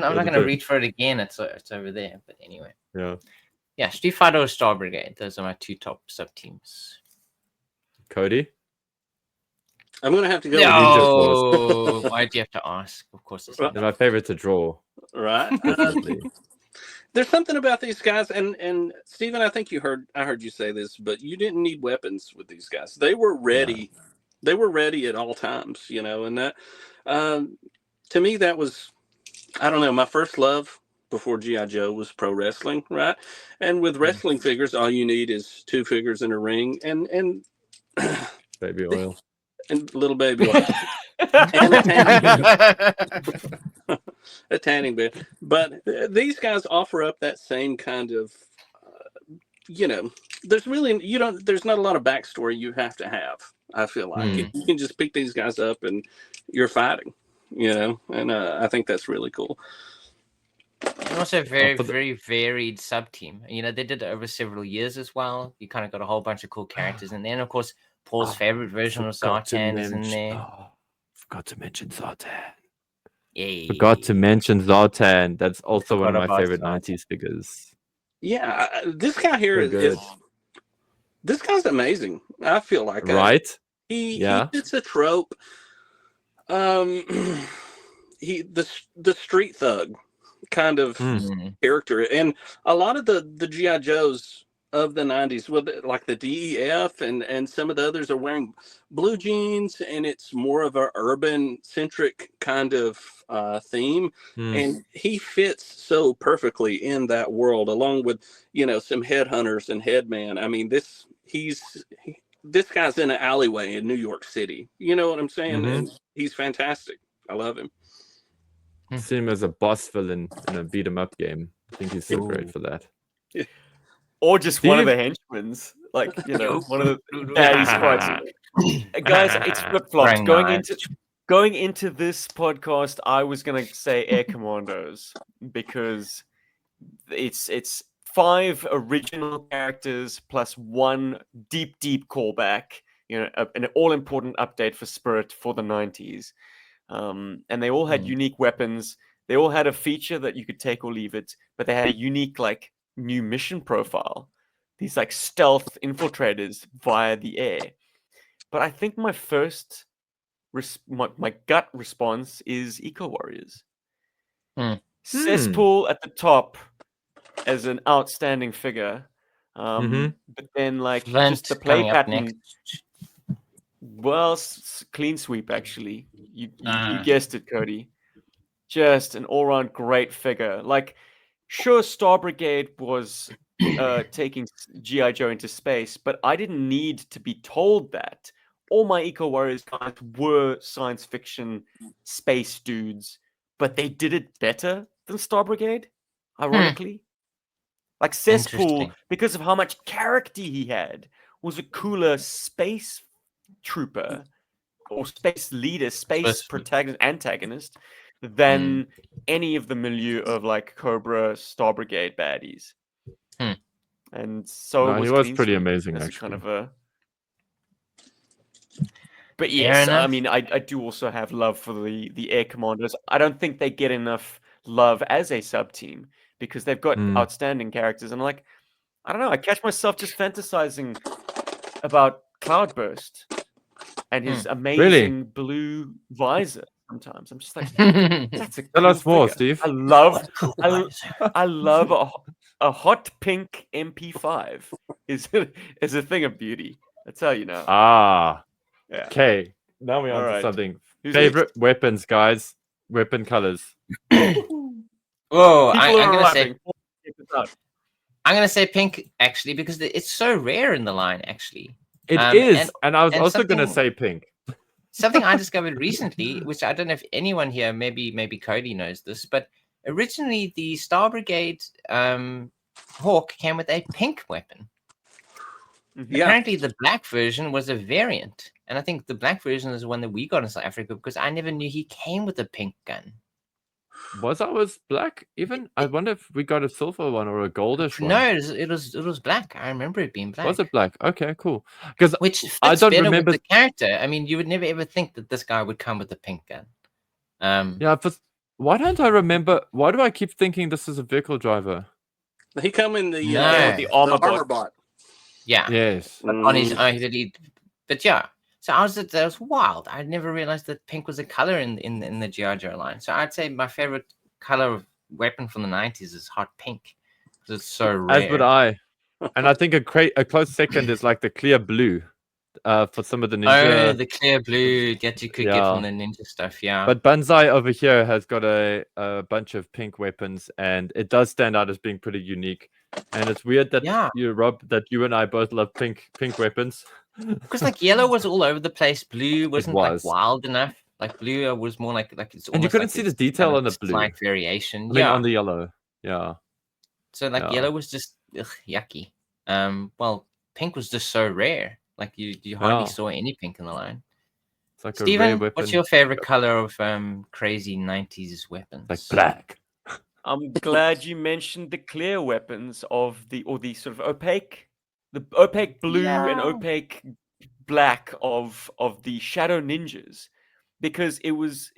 not going to reach for it again. It's over there. But anyway. Yeah, Street Fighter or Star Brigade. Those are my two top sub teams. Cody? I'm going to have to go. No, why do you have to ask? Of course, it's my favorite to draw. Right. There's something about these guys, and Stephen, I think I heard you say this, but you didn't need weapons with these guys. They were ready. No. They were ready at all times, and that to me that was, I don't know, my first love before GI Joe was pro wrestling, right? And with wrestling figures, all you need is two figures in a ring and baby oil and little baby oil. and a tanning bed. A tanning bed. But these guys offer up that same kind of, there's really, there's not a lot of backstory you have to have, I feel like. You can just pick these guys up and you're fighting, and I think that's really cool. And also a very, very varied sub-team. They did it over several years as well. You kind of got a whole bunch of cool characters. And then, of course, Paul's favorite version of Zartan is in there. Forgot to mention Zartan. Yeah. Forgot to mention Zartan. That's also one of my favorite 90s figures. Yeah, this guy here is this guy's amazing. I feel like right. He fits a trope. The street thug kind of character, and a lot of the GI Joes of the 90s, with like the DEF and some of the others, are wearing blue jeans, and it's more of an urban centric kind of theme, and he fits so perfectly in that world, along with some headhunters and headman. I mean, this guy's in an alleyway in New York City, you know what I'm saying? And he's fantastic. I love him. See him as a boss villain in a beat 'em up game. I think he's so great for that. Or just one of the henchmen, like one of the daddy squads. Guys, it's flip flopped. Going into this podcast, I was gonna say Air Commandos because it's 5 original characters plus 1 deep callback. An all important update for Spirit for the 90s. And they all had unique weapons. They all had a feature that you could take or leave it, but they had a unique new mission profile. These stealth infiltrators via the air. But I think my first my gut response is Eco Warriors. Cesspool at the top as an outstanding figure. But then just the play pattern. Well, clean sweep, actually. You guessed it, Cody. Just an all-round great figure. Sure, Star Brigade was taking GI Joe into space, but I didn't need to be told that. All my Eco Warriors guys were science fiction space dudes, but they did it better than Star Brigade, ironically. Cesspool, because of how much character he had, was a cooler space trooper or space leader, space protagonist, antagonist than any of the milieu of Cobra, Star Brigade baddies. And so he was pretty amazing, actually. Kind of a... But yes, I mean, I do also have love for the Air Commandos. I don't think they get enough love as a sub team because they've got outstanding characters. And I don't know, I catch myself just fantasizing about Cloudburst and his amazing blue visor. Sometimes I'm just that's a cool tell us more, figure. Steve. I love a hot pink MP5 is a thing of beauty. That's how you know. Yeah. Okay, now we're on to something. Who's favorite weapons, guys. Weapon colors. Whoa, I'm gonna say pink actually because it's so rare in the line. Actually, it is, and I was also gonna say pink. Something I discovered recently, which I don't know if anyone here, maybe Cody knows this, but originally the Star Brigade Hawk came with a pink weapon. Apparently the black version was a variant, and I think the black version is the one that we got in South Africa because I never knew he came with a pink gun. Was ours black even? I wonder if we got a silver one or a goldish one. No, it was black. I remember it being black. Was it black? Okay, cool. Because which fits I don't better remember with the character. I mean, you would never ever think that this guy would come with a pink gun. Yeah, but why don't I remember? Why do I keep thinking this is a vehicle driver? He come in the armor bot. Yeah. Yes. On his own, but yeah. So that was wild. I never realized that pink was a color in the GI Joe line. So I'd say my favorite color of weapon from the 90s is hot pink because it's so rare. As would I. And I think a close second is the clear blue for some of the ninja. Oh, the clear blue that you could get from the ninja stuff, yeah. But Banzai over here has got a bunch of pink weapons, and it does stand out as being pretty unique. And it's weird that you and I both love pink weapons. Because yellow was all over the place, blue wasn't wild enough. Like blue was more like it's. And you almost couldn't like see it's the detail kind on of the blue. slight variation. I mean, on the yellow. Yeah. So like Yeah. yellow was just yucky. Well, pink was just so rare. Like you hardly saw any pink in the line. It's like a rare Steven, weapon. what's your favorite color of crazy 90s weapons? Like black. I'm glad you mentioned the clear weapons of the sort of opaque, the opaque blue and opaque black of the Shadow Ninjas, because it was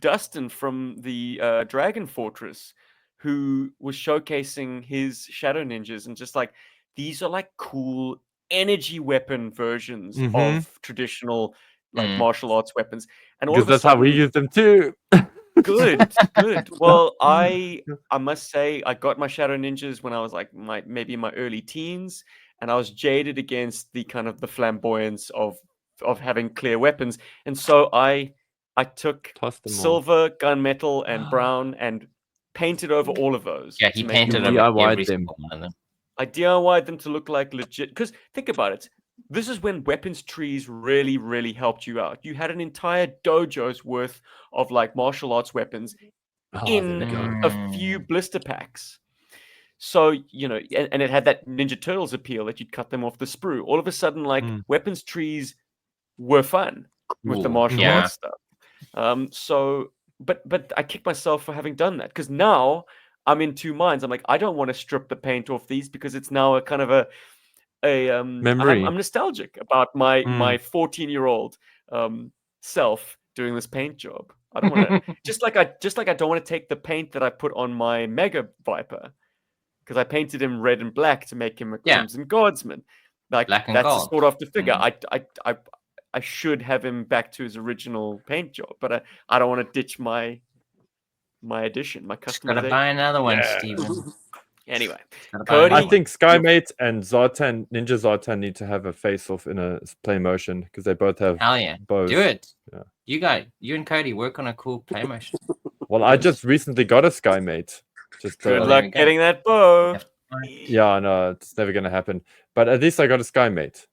Dustin from the Dragon Fortress who was showcasing his Shadow Ninjas, and just like, these are like cool energy weapon versions of traditional like martial arts weapons, and all Because of a that's sudden, how we use them too. good. Well, I must say, I got my Shadow Ninjas when I was like maybe in my early teens, and I was jaded against the kind of the flamboyance of having clear weapons, and so I took silver, gunmetal, and brown and painted over all of those. Yeah, he to make painted them over look- every single one of them. I DIY'd them to look like legit. Because think about it. This is when weapons trees really, really helped you out. You had an entire dojo's worth of like martial arts weapons in a few blister packs. So, you know, and it had that Ninja Turtles appeal that you'd cut them off the sprue. All of a sudden, like, weapons trees were fun with the martial arts stuff. So, but I kick myself for having done that, because now I'm in two minds. I'm like, I don't want to strip the paint off these, because it's now a kind of a memory. I'm nostalgic about my 14-year-old self doing this paint job. I don't want to just like I don't want to take the paint that I put on my Mega Viper, because I painted him red and black to make him a Crimson Guardsman. Like, Black and that's gold. a sort of the figure. I should have him back to his original paint job, but I don't want to ditch my edition, my customization. Gotta buy another one, Steven. Anyway, Cody, I think Skymate and Zartan, Ninja Zartan, need to have a face-off in a play motion, because they both have bows. Do it. Yeah. You and Cody work on a cool play motion. Well, I just recently got a Skymate. Just good luck getting that bow. Yeah, no, it's never gonna happen. But at least I got a Skymate.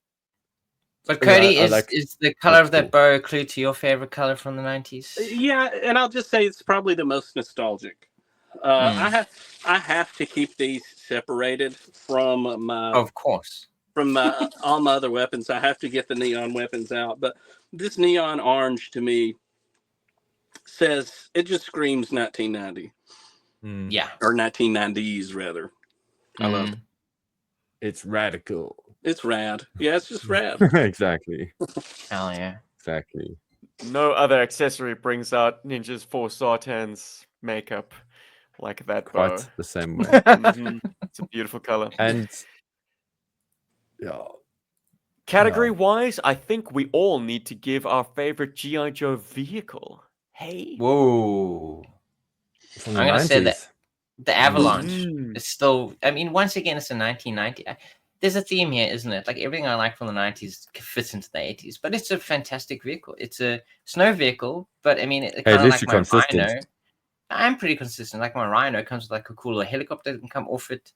But Cody, is the color of that bow a clue to your favorite color from the 90s? Yeah, and I'll just say it's probably the most nostalgic. I have to keep these separated from my. Of course. From all my other weapons, I have to get the neon weapons out. But this neon orange to me says, it just screams 1990. Yeah. Or 1990s rather. I love it. It's radical. It's rad. Yeah, it's just rad. Exactly. Hell yeah. Exactly. No other accessory brings out Ninja's 4 Sartans makeup like that bow. Quite the same way. It's a beautiful color. And yeah. Category wise, I think we all need to give our favorite GI Joe vehicle. Hey. Whoa. I'm gonna say that the Avalanche is still. I mean, once again, it's a 1990. There's a theme here, isn't it? Like, everything I like from the 90s fits into the 80s. But it's a fantastic vehicle. It's a snow vehicle, but I mean, it kind of like my Rhino. I'm pretty consistent. Like, my Rhino comes with like a cool little helicopter that can come off it.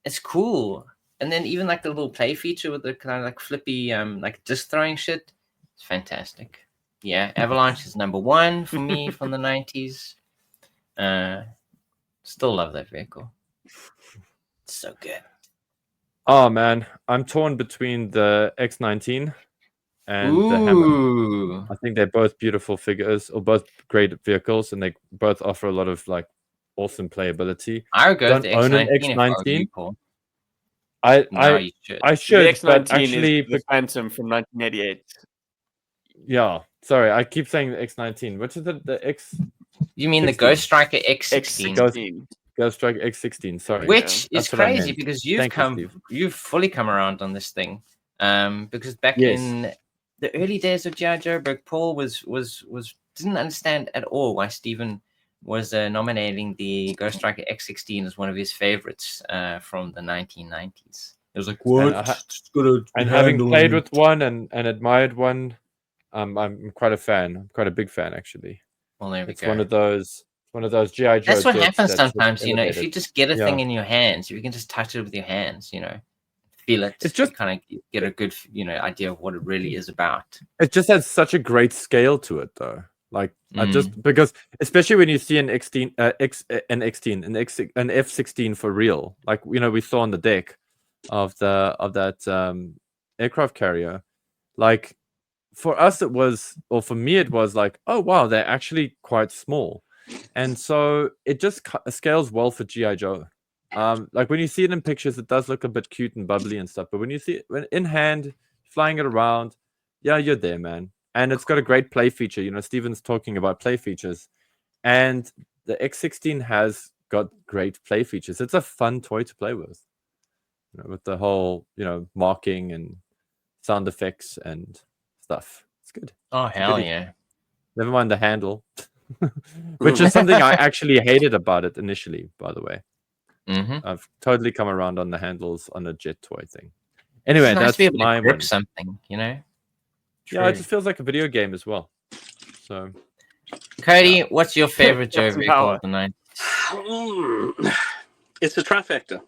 It's cool. And then even like the little play feature with the kind of like flippy like disc throwing shit. It's fantastic. Yeah, Avalanche is number 1 for me from the 90s. Still love that vehicle. It's so good. Oh man, I'm torn between the X19 and the Hammer. I think they're both beautiful figures, or both great vehicles, and they both offer a lot of like awesome playability. I would go with the own an X19. I should. The X19 but actually, is the Phantom from 1988. Yeah, sorry, I keep saying the X19. Which is the X? You mean 16. The Ghost Striker X16? Ghost Striker X16. Sorry, which is crazy because you've fully come around on this thing. Because back in the early days of GI Joburg, Paul didn't understand at all why Steven was nominating the Ghost Striker X16 as one of his favorites from the 1990s. It was like, what? And having played with one and admired one, I'm quite a fan. I'm quite a big fan, actually. Well, there we it's go. one of those GI Joe. That's what happens sometimes, you know. If you just get a thing in your hands, if you can just touch it with your hands, you know, it feel it. It's just kind of get a good, idea of what it really is about. It just has such a great scale to it, though. Like, I just because especially when you see an X16, an F-16 for real, like we saw on the deck of that aircraft carrier, like for us it was, or for me it was like, oh wow, they're actually quite small, and so it just scales well for GI Joe. Like when you see it in pictures, it does look a bit cute and bubbly and stuff, but when you see it in hand, flying it around, yeah, you're there, man. And it's got a great play feature. Steven's talking about play features, and the X16 has got great play features. It's a fun toy to play with, with the whole, marking and sound effects and stuff. It's good. Oh, hell yeah. Never mind the handle, which is something I actually hated about it initially, by the way. I've totally come around on the handles on a jet toy thing. Anyway, nice that's my grip one. something, Yeah, it just feels like a video game as well. So, Cody, what's your favorite Joe vehicle of the night? It's a trifecta.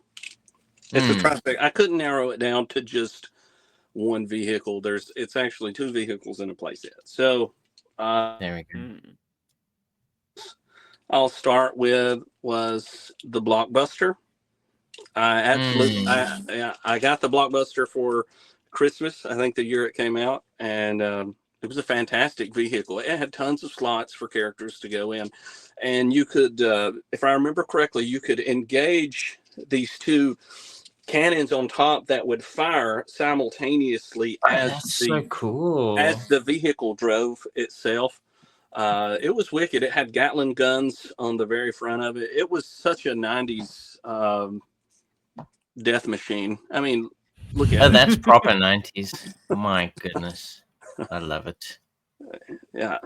It's a trifecta. I couldn't narrow it down to just one vehicle. It's actually two vehicles in a playset. So, there we go. I'll start with was the Blockbuster. I absolutely, I got the Blockbuster for Christmas, I think the year it came out, and it was a fantastic vehicle. It had tons of slots for characters to go in, and you could, if I remember correctly, you could engage these two cannons on top that would fire simultaneously That's so cool. as the vehicle drove itself. It was wicked. It had Gatling guns on the very front of it. It was such a 90s death machine. I mean, look at it. That's proper 90s. My goodness. I love it. Yeah.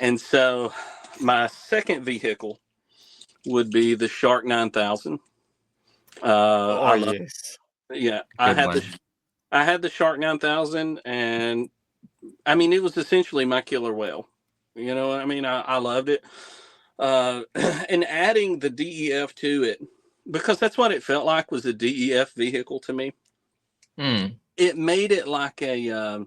And so my second vehicle would be the Shark 9000. Yes. Yeah. I had the Shark 9000, and I mean, it was essentially my killer whale. You know what I mean? I loved it. And adding the DEF to it, because that's what it felt like, was a DEF vehicle to me. It made it like a,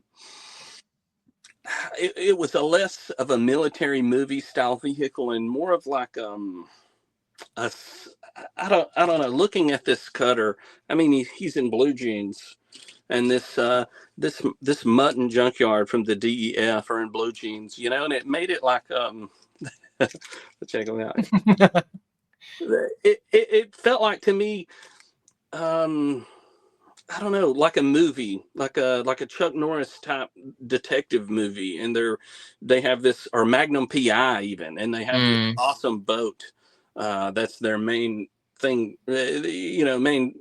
it was a less of a military movie style vehicle and more of like, I don't know, looking at this cutter, I mean, he's in blue jeans, and this mutton junkyard from the DEF are in blue jeans, and it made it like, check them out. It felt like to me, I don't know, like a movie, like a Chuck Norris type detective movie, and they have this, or Magnum PI even, and they have this awesome boat. That's their main thing, main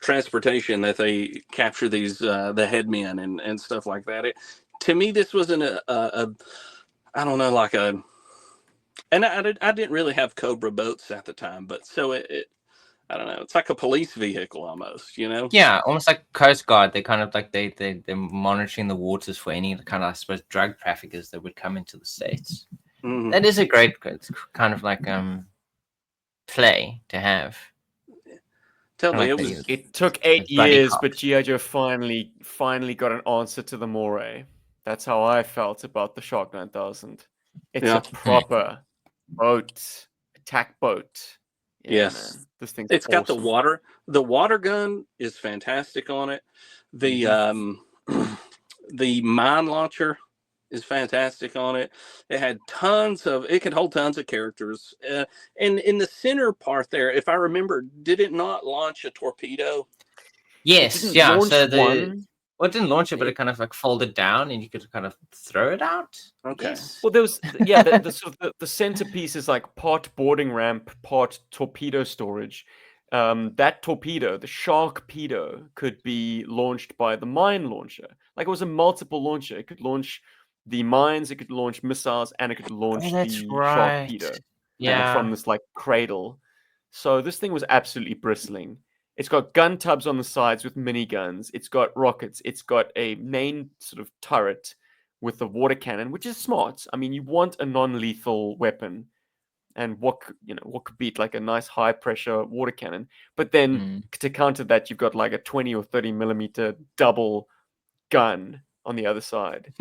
transportation, that they capture these the headmen and stuff like that. To me, this wasn't a I don't know, like a, and I didn't really have Cobra boats at the time, but so it I don't know, it's like a police vehicle almost, Yeah, almost like Coast Guard. They kind of like they're monitoring the waters for any kind of, I suppose, drug traffickers that would come into the States. That is a great kind of like play to have. Tell me, it took 8 years, but GI Joe finally got an answer to the Moray. That's how I felt about the Shark 9000. It's a proper boat, attack boat. Yeah, yes, man. This thing's it's awesome. got the water. The water gun is fantastic on it. The the mine launcher is fantastic on it. It had it could hold tons of characters. And in the center part there, if I remember, did it not launch a torpedo? Yes, yeah. So it didn't launch it, but it kind of like folded down, and you could kind of throw it out. Okay. Yes. Well, there was the sort of the centerpiece is like part boarding ramp, part torpedo storage. That torpedo, the Sharkpedo, could be launched by the mine launcher. Like, it was a multiple launcher. It could launch the mines, it could launch missiles, and it could launch the Sharkpedo from this like cradle. So this thing was absolutely bristling. It's got gun tubs on the sides with miniguns. It's got rockets. It's got a main sort of turret with a water cannon, which is smart. I mean, you want a non-lethal weapon and what could beat like a nice high pressure water cannon. But then to counter that, you've got like a 20 or 30 millimeter double gun on the other side.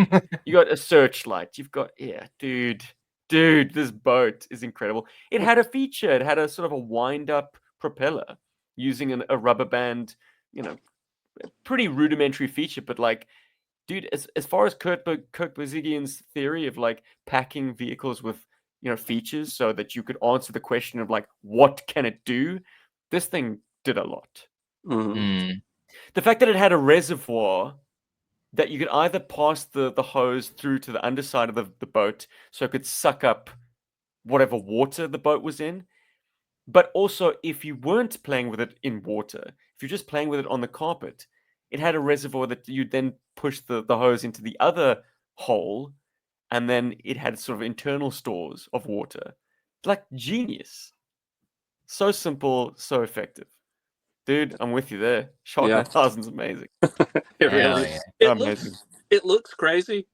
You got a searchlight. You've got dude, this boat is incredible. It had a feature. It had a sort of a wind up propeller using a rubber band. Pretty rudimentary feature, but like, dude, as far as Kirk Bozigian's theory of like packing vehicles with features so that you could answer the question of like, what can it do? This thing did a lot. The fact that it had a reservoir that you could either pass the hose through to the underside of the boat so it could suck up whatever water the boat was in. But also, if you weren't playing with it in water, if you're just playing with it on the carpet, it had a reservoir that you'd then push the hose into the other hole, and then it had sort of internal stores of water. Like, genius. So simple, so effective. Dude, I'm with you there. Shark 9000's amazing. It really is. Amazing. It looks crazy.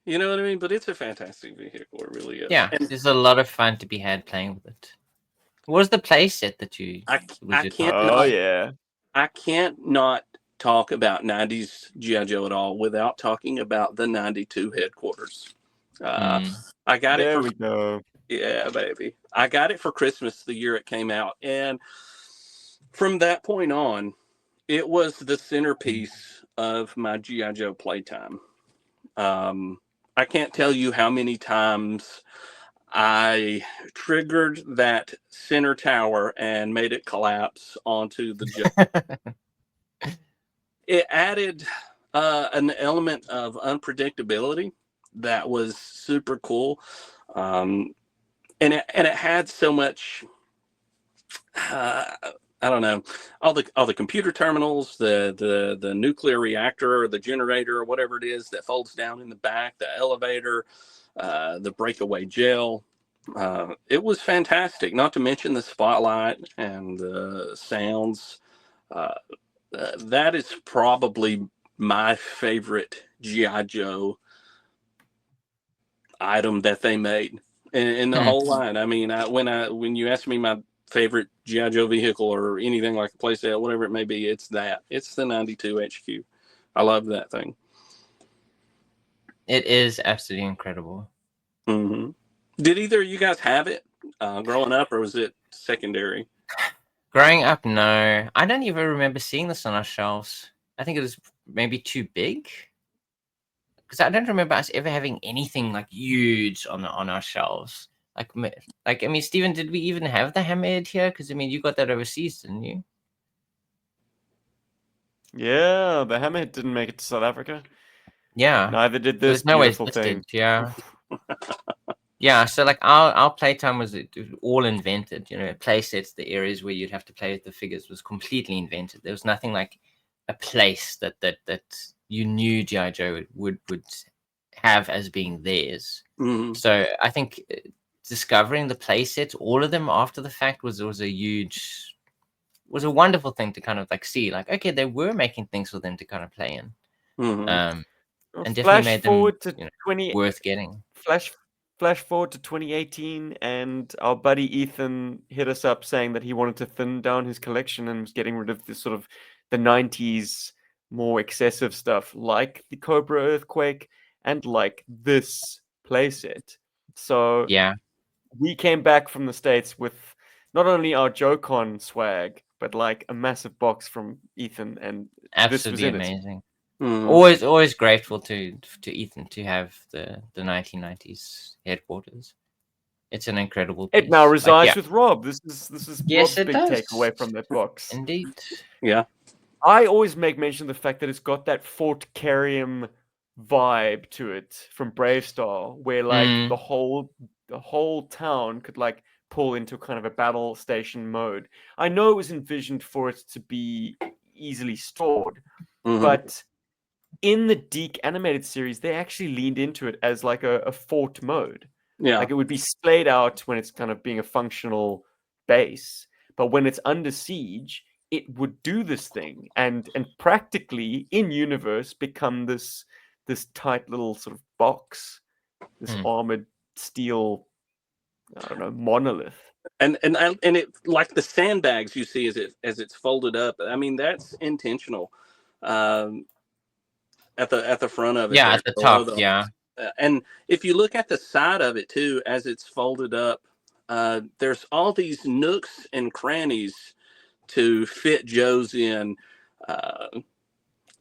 You know what I mean? But it's a fantastic vehicle. It really is. Yeah, and there's a lot of fun to be had playing with it. What was the play set that you... I can't not talk about 90s GI Joe at all without talking about the 92 headquarters. I got it. There we go. Yeah, baby. I got it for Christmas the year it came out. And from that point on, it was the centerpiece of my GI Joe playtime. I can't tell you how many times I triggered that center tower and made it collapse onto the Joe. It added an element of unpredictability that was super cool. And it had so much, I don't know, all the computer terminals, the nuclear reactor or the generator or whatever it is that folds down in the back, the elevator, the breakaway jail. It was fantastic, not to mention the spotlight and the sounds. That is probably my favorite GI Joe item that they made in the whole line. I mean, when you ask me my favorite GI Joe vehicle or anything like a playset, whatever it may be, it's the 92 HQ. I love that thing. It is absolutely incredible. Did either of you guys have it growing up, or was it secondary? Growing up, no. I don't even remember seeing this on our shelves. I think it was maybe too big, because I don't remember us ever having anything like huge on our shelves. Like I mean, Stephen, did we even have the Hammerhead here? Because I mean, you got that overseas, didn't you? Yeah, the Hammerhead didn't make it to South Africa. Yeah. Neither did this beautiful thing. Yeah. Yeah, so like our playtime was all invented. Play sets, the areas where you'd have to play with the figures was completely invented. There was nothing like a place that you knew GI Joe would have as being theirs. So I think discovering the play sets, all of them after the fact, was a wonderful thing to kind of like see. Like, okay, they were making things for them to kind of play in. And definitely made them worth getting. Flash forward to 2018, and our buddy Ethan hit us up saying that he wanted to thin down his collection and was getting rid of this sort of the 90s more excessive stuff, like the Cobra Earthquake and like this playset. So yeah, we came back from the States with not only our JoeCon swag, but like a massive box from Ethan, and absolutely this was amazing. Always grateful to Ethan to have the 1990s headquarters. It's an incredible piece. It now resides with Rob. This is yes, Rob's big takeaway from that box. Indeed. Yeah. I always make mention of the fact that it's got that Fort Carrium vibe to it from Brave Star, where like the whole town could like pull into kind of a battle station mode. I know it was envisioned for it to be easily stored, but in the Deke animated series, they actually leaned into it as like a fort mode. Yeah. Like it would be splayed out when it's kind of being a functional base, but when it's under siege, it would do this thing and practically in universe become this tight little sort of box, this armored steel I don't know, monolith. And it, like the sandbags you see as it's folded up. I mean, that's intentional. Um, at the front of it, Yeah, there, at the below top. Yeah. and if you look at the side of it too, as it's folded up, there's all these nooks and crannies to fit Joe's in.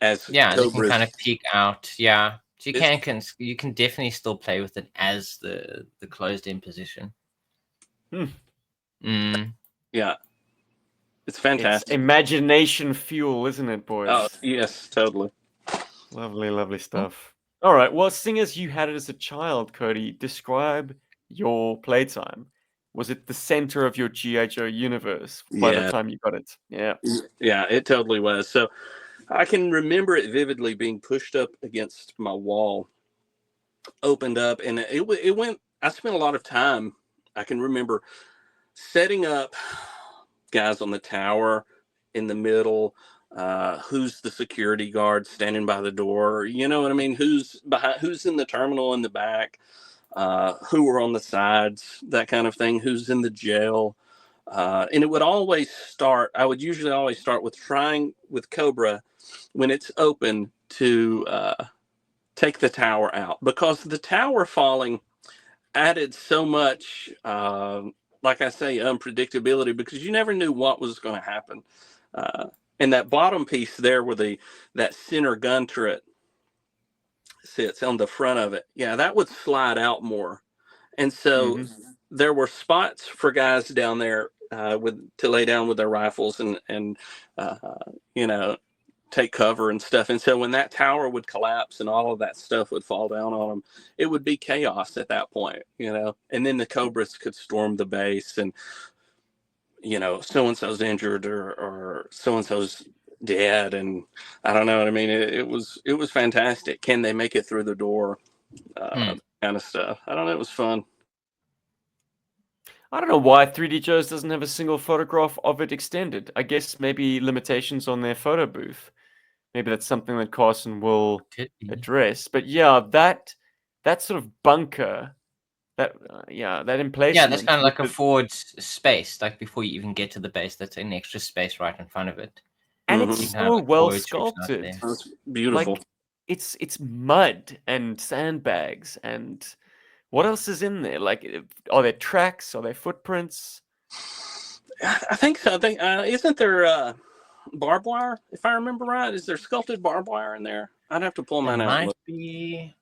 As Yeah, they can Cobra's. kind of peek out. Yeah, so you can definitely still play with it as the closed in position. Yeah, it's fantastic. It's imagination fuel, isn't it, boys? Oh yes, totally. Lovely, lovely stuff. All right. Well, seeing as you had it as a child, Cody, describe your playtime. Was it the center of your GI Joe universe by the time you got it? Yeah. Yeah, it totally was. So I can remember it vividly being pushed up against my wall, opened up, and it went. I spent a lot of time. I can remember setting up guys on the tower in the middle. Who's the security guard standing by the door? You know what I mean? Who's behind? Who's in the terminal in the back? Who are on the sides? That kind of thing. Who's in the jail? And it would always start. I would usually always start with trying with Cobra when it's open to take the tower out, because the tower falling added so much. Like I say, unpredictability, because you never knew what was going to happen. And that bottom piece there where that center gun turret sits on the front of it, yeah, that would slide out more. And so there were spots for guys down there to lay down with their rifles and take cover and stuff. And so when that tower would collapse and all of that stuff would fall down on them, it would be chaos at that point, and then the Cobras could storm the base and, so-and-so's injured or so-and-so's dead. And I don't know what I mean. It was fantastic. Can they make it through the door? Kind of stuff. I don't know. It was fun. I don't know why 3D Joe's doesn't have a single photograph of it extended. I guess maybe limitations on their photo booth. Maybe that's something that Carson will address. But yeah, that sort of bunker, that emplacement. Yeah, that's kind of like a forward space, like before you even get to the base. That's an extra space right in front of it. And it's so well sculpted. It's beautiful. Like, it's mud and sandbags and what else is in there? Like, are there tracks? Are there footprints? I think so. I think isn't there barbed wire? If I remember right, is there sculpted barbed wire in there? I'd have to pull mine out. Might be.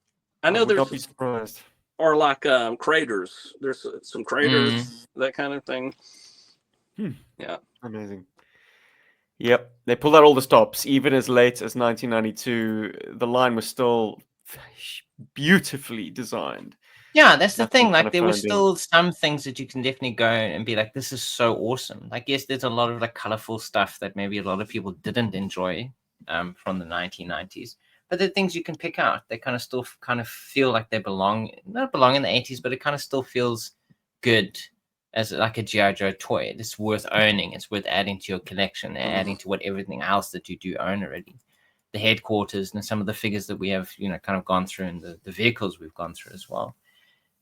I know there's. Don't be surprised. Or like craters. There's some craters, that kind of thing. Yeah, amazing. Yep, they pulled out all the stops. Even as late as 1992, the line was still beautifully designed. Yeah, that's the thing. Like, there were still some things that you can definitely go and be like, this is so awesome. Like, yes, there's a lot of like colorful stuff that maybe a lot of people didn't enjoy from the 1990s. But they're things you can pick out. They kind of still feel like they not belong in the 80s, but it kind of still feels good as like a GI Joe toy. It's worth owning. It's worth adding to your collection and adding to everything else that you do own already. The headquarters and some of the figures that we have, kind of gone through, and the vehicles we've gone through as well.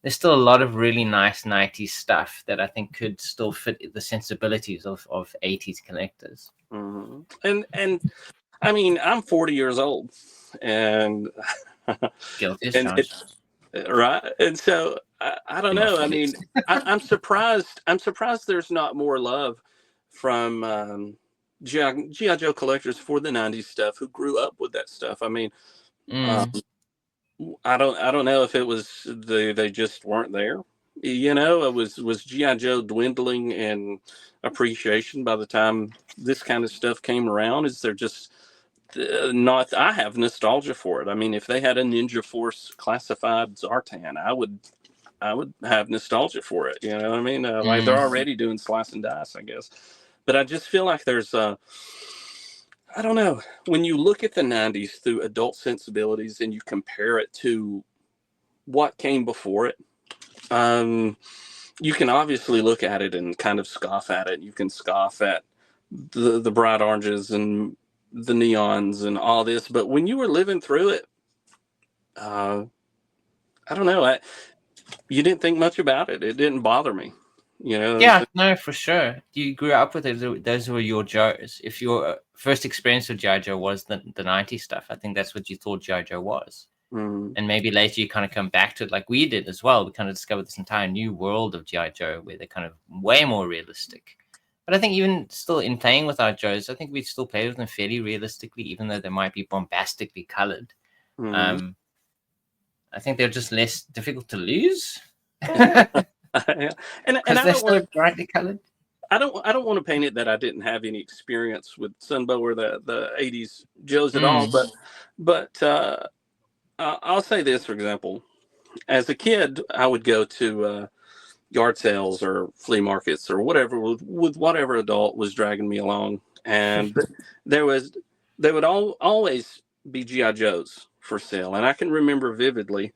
There's still a lot of really nice 90s stuff that I think could still fit the sensibilities of 80s collectors. And I mean, I'm 40 years old, and guilty as charged. Right. And so I don't know. I mean, I'm surprised. I'm surprised there's not more love from GI Joe collectors for the 90s stuff who grew up with that stuff. I mean, I don't know if it was they just weren't there. It was GI Joe dwindling in appreciation by the time this kind of stuff came around? Is there just not? I have nostalgia for it. I mean, if they had a Ninja Force classified Zartan, I would have nostalgia for it. You know what I mean? Like, they're already doing slice and dice, I guess. But I just feel like there's I don't know. When you look at the 90s through adult sensibilities and you compare it to what came before it, you can obviously look at it and kind of scoff at it. You can scoff at the bright oranges and the neons and all this. But when you were living through it, I don't know. you didn't think much about it. It didn't bother me. You know. Yeah, no, for sure. You grew up with those were your Joes. If your first experience with GI Joe was the 90s stuff, I think that's what you thought GI Joe was. And maybe later you kind of come back to it like we did as well. We kind of discovered this entire new world of GI Joe where they're kind of way more realistic. But I think even still in playing with our Joes, I think we still play with them fairly realistically, even though they might be bombastically colored. I think they're just less difficult to lose. and they're so brightly colored. I don't want to paint it that I didn't have any experience with Sunbow or the 80s Joes at all, but I'll say this, for example. As a kid, I would go to yard sales or flea markets or whatever with whatever adult was dragging me along, and they would always be GI Joes for sale. And I can remember vividly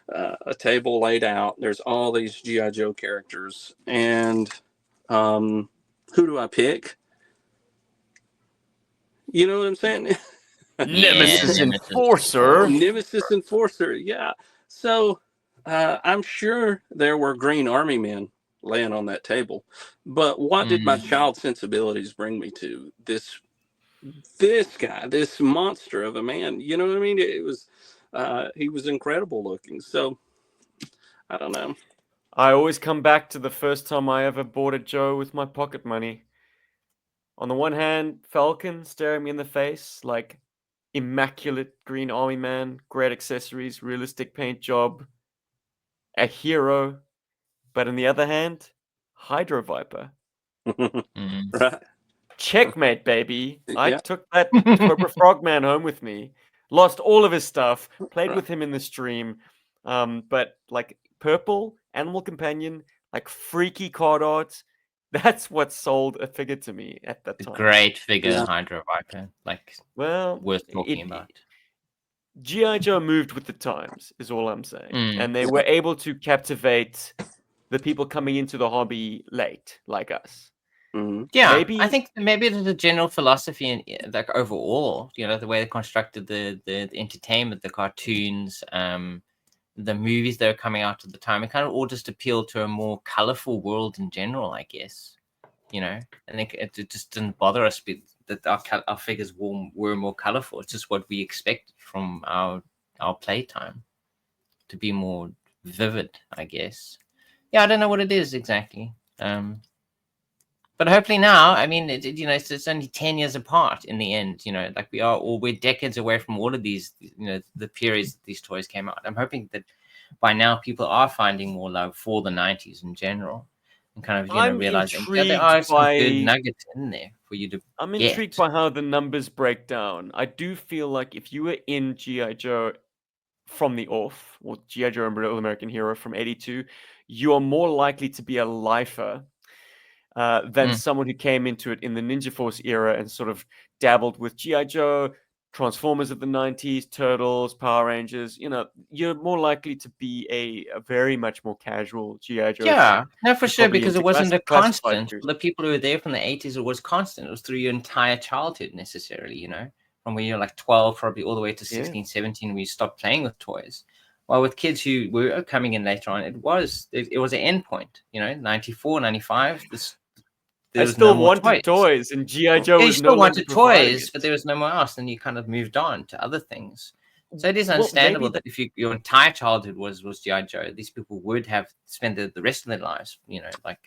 a table laid out. There's all these GI Joe characters, and who do I pick? You know what I'm saying? Nemesis Enforcer. Nemesis Enforcer, yeah. So I'm sure there were Green Army men laying on that table. But what did my child sensibilities bring me to? This guy, this monster of a man. You know what I mean? It was he was incredible looking. So I don't know. I always come back to the first time I ever bought a Joe with my pocket money. On the one hand, Falcon staring me in the face like immaculate Green Army man, great accessories, realistic paint job, a hero. But on the other hand, Hydro Viper. Right. Checkmate, baby. I took that Cobra Frogman home with me. Lost all of his stuff. Played with him in the stream. But like purple, animal companion, like freaky card art. That's what sold a figure to me at that time. Great figure, Hydro Viper. Like, worth talking about. GI Joe moved with the times, is all I'm saying. And they were able to captivate the people coming into the hobby late, like us. Yeah, I think maybe it's a general philosophy in like overall, you know, the way they constructed the entertainment, the cartoons, the movies that are coming out at the time, it kind of all just appealed to a more colorful world in general, I guess. You know, I think it just didn't bother us that our figures were more colorful. It's just what we expect from our playtime to be more vivid, I guess. Yeah, I don't know what it is exactly. But hopefully now, I mean, you know, it's only 10 years apart in the end, you know, like we're decades away from all of these, you know, the periods that these toys came out. I'm hoping that by now people are finding more love for the 90s in general and kind of, you know, realizing there are some good nuggets in there for you to I'm intrigued by how the numbers break down. I do feel like if you were in GI Joe from the off, or GI Joe and Real American Hero from 82, you are more likely to be a lifer than someone who came into it in the Ninja Force era and sort of dabbled with G.I. Joe, Transformers of the 90s, Turtles, Power Rangers. You know, you're more likely to be a very much more casual G.I. Joe. Yeah, no, for sure, because it wasn't a constant. The people who were there from the 80s, it was constant. It was through your entire childhood necessarily, you know, from when you're like 12, probably all the way to 16, 17, when you stopped playing with toys. Well, with kids who were coming in later on, it was an end point, you know, 94, 95, I still wanted toys, and G.I. Joe was no longer providing it. But there was no more else, and you kind of moved on to other things. So it is understandable that if your entire childhood was G.I. Joe, these people would have spent the rest of their lives, you know, like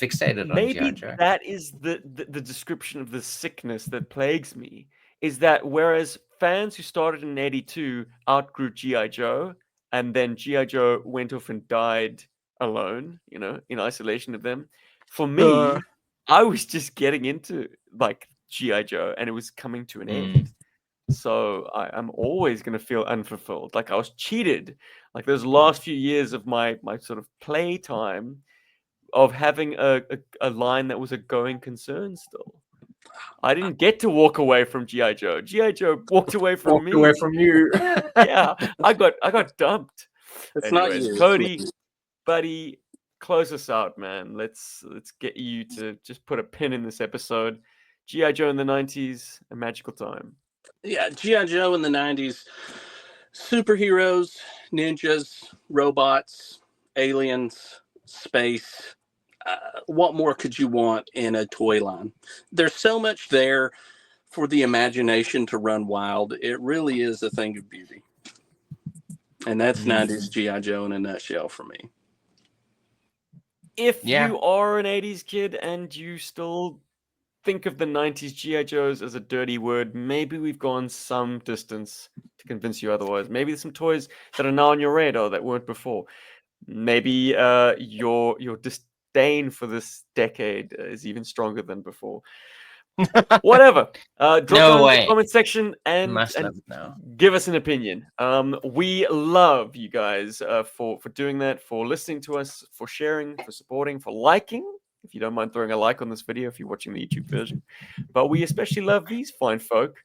fixated on G.I. Joe. Maybe that is the description of the sickness that plagues me, is that whereas fans who started in 82 outgrew G.I. Joe, and then G.I. Joe went off and died alone, you know, in isolation of them, for me, I was just getting into like G.I. Joe and it was coming to an end. So I'm always going to feel unfulfilled. Like I was cheated. Like those last few years of my sort of play time of having a line that was a going concern still. I didn't get to walk away from G.I. Joe. G.I. Joe walked away from me. Away from you. Yeah, I got dumped. It's Anyways, not you. Cody, buddy, close us out, man. Let's get you to just put a pin in this episode. G.I. Joe in the 90s, a magical time. Yeah, G.I. Joe in the 90s. Superheroes, ninjas, robots, aliens, space. What more could you want in a toy line? There's so much there for the imagination to run wild. It really is a thing of beauty. And that's 90s G.I. Joe in a nutshell for me. If you are an 80s kid and you still think of the 90s G.I. Joes as a dirty word, maybe we've gone some distance to convince you otherwise. Maybe there's some toys that are now on your radar that weren't before. Maybe your disdain for this decade is even stronger than before. Whatever. Drop down in the comment section and give us an opinion. We love you guys for doing that, for listening to us, for sharing, for supporting, for liking. If you don't mind throwing a like on this video if you're watching the YouTube version. But we especially love these fine folk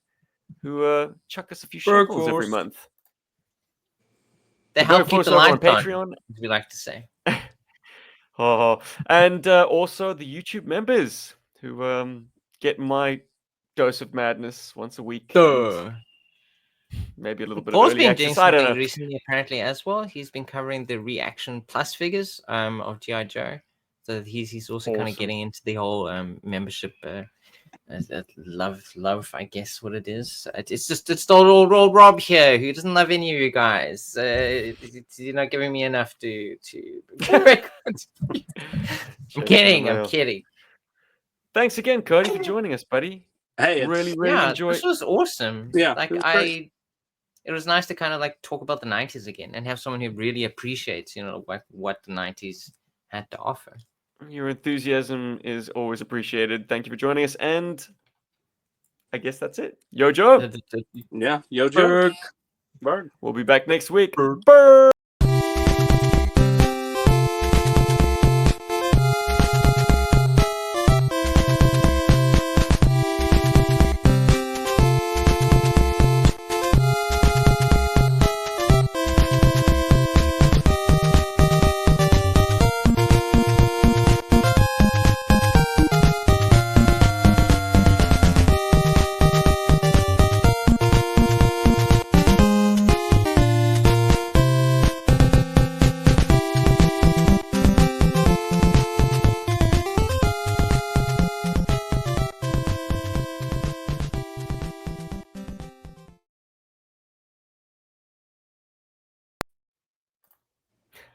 who chuck us a few shekels every month. They help keep the lights on Patreon, as we like to say. And also the YouTube members who get my dose of madness once a week. Maybe a little bit of early access. I don't know. Recently, apparently, as well. He's been covering the Reaction Plus figures of GI Joe. So he's also kind of getting into the whole membership love, I guess what it is. It's all Rob here who doesn't love any of you guys. You're not giving me enough to. I'm kidding. Thanks again, Cody, for joining us, buddy. Hey, really enjoyed. This was awesome. Yeah, it was nice to kind of like talk about the 90s again and have someone who really appreciates, what the 90s had to offer. Your enthusiasm is always appreciated. Thank you for joining us, and I guess that's it. Yo, Joe. Yeah, Yo, Joe. We'll be back next week. Bird.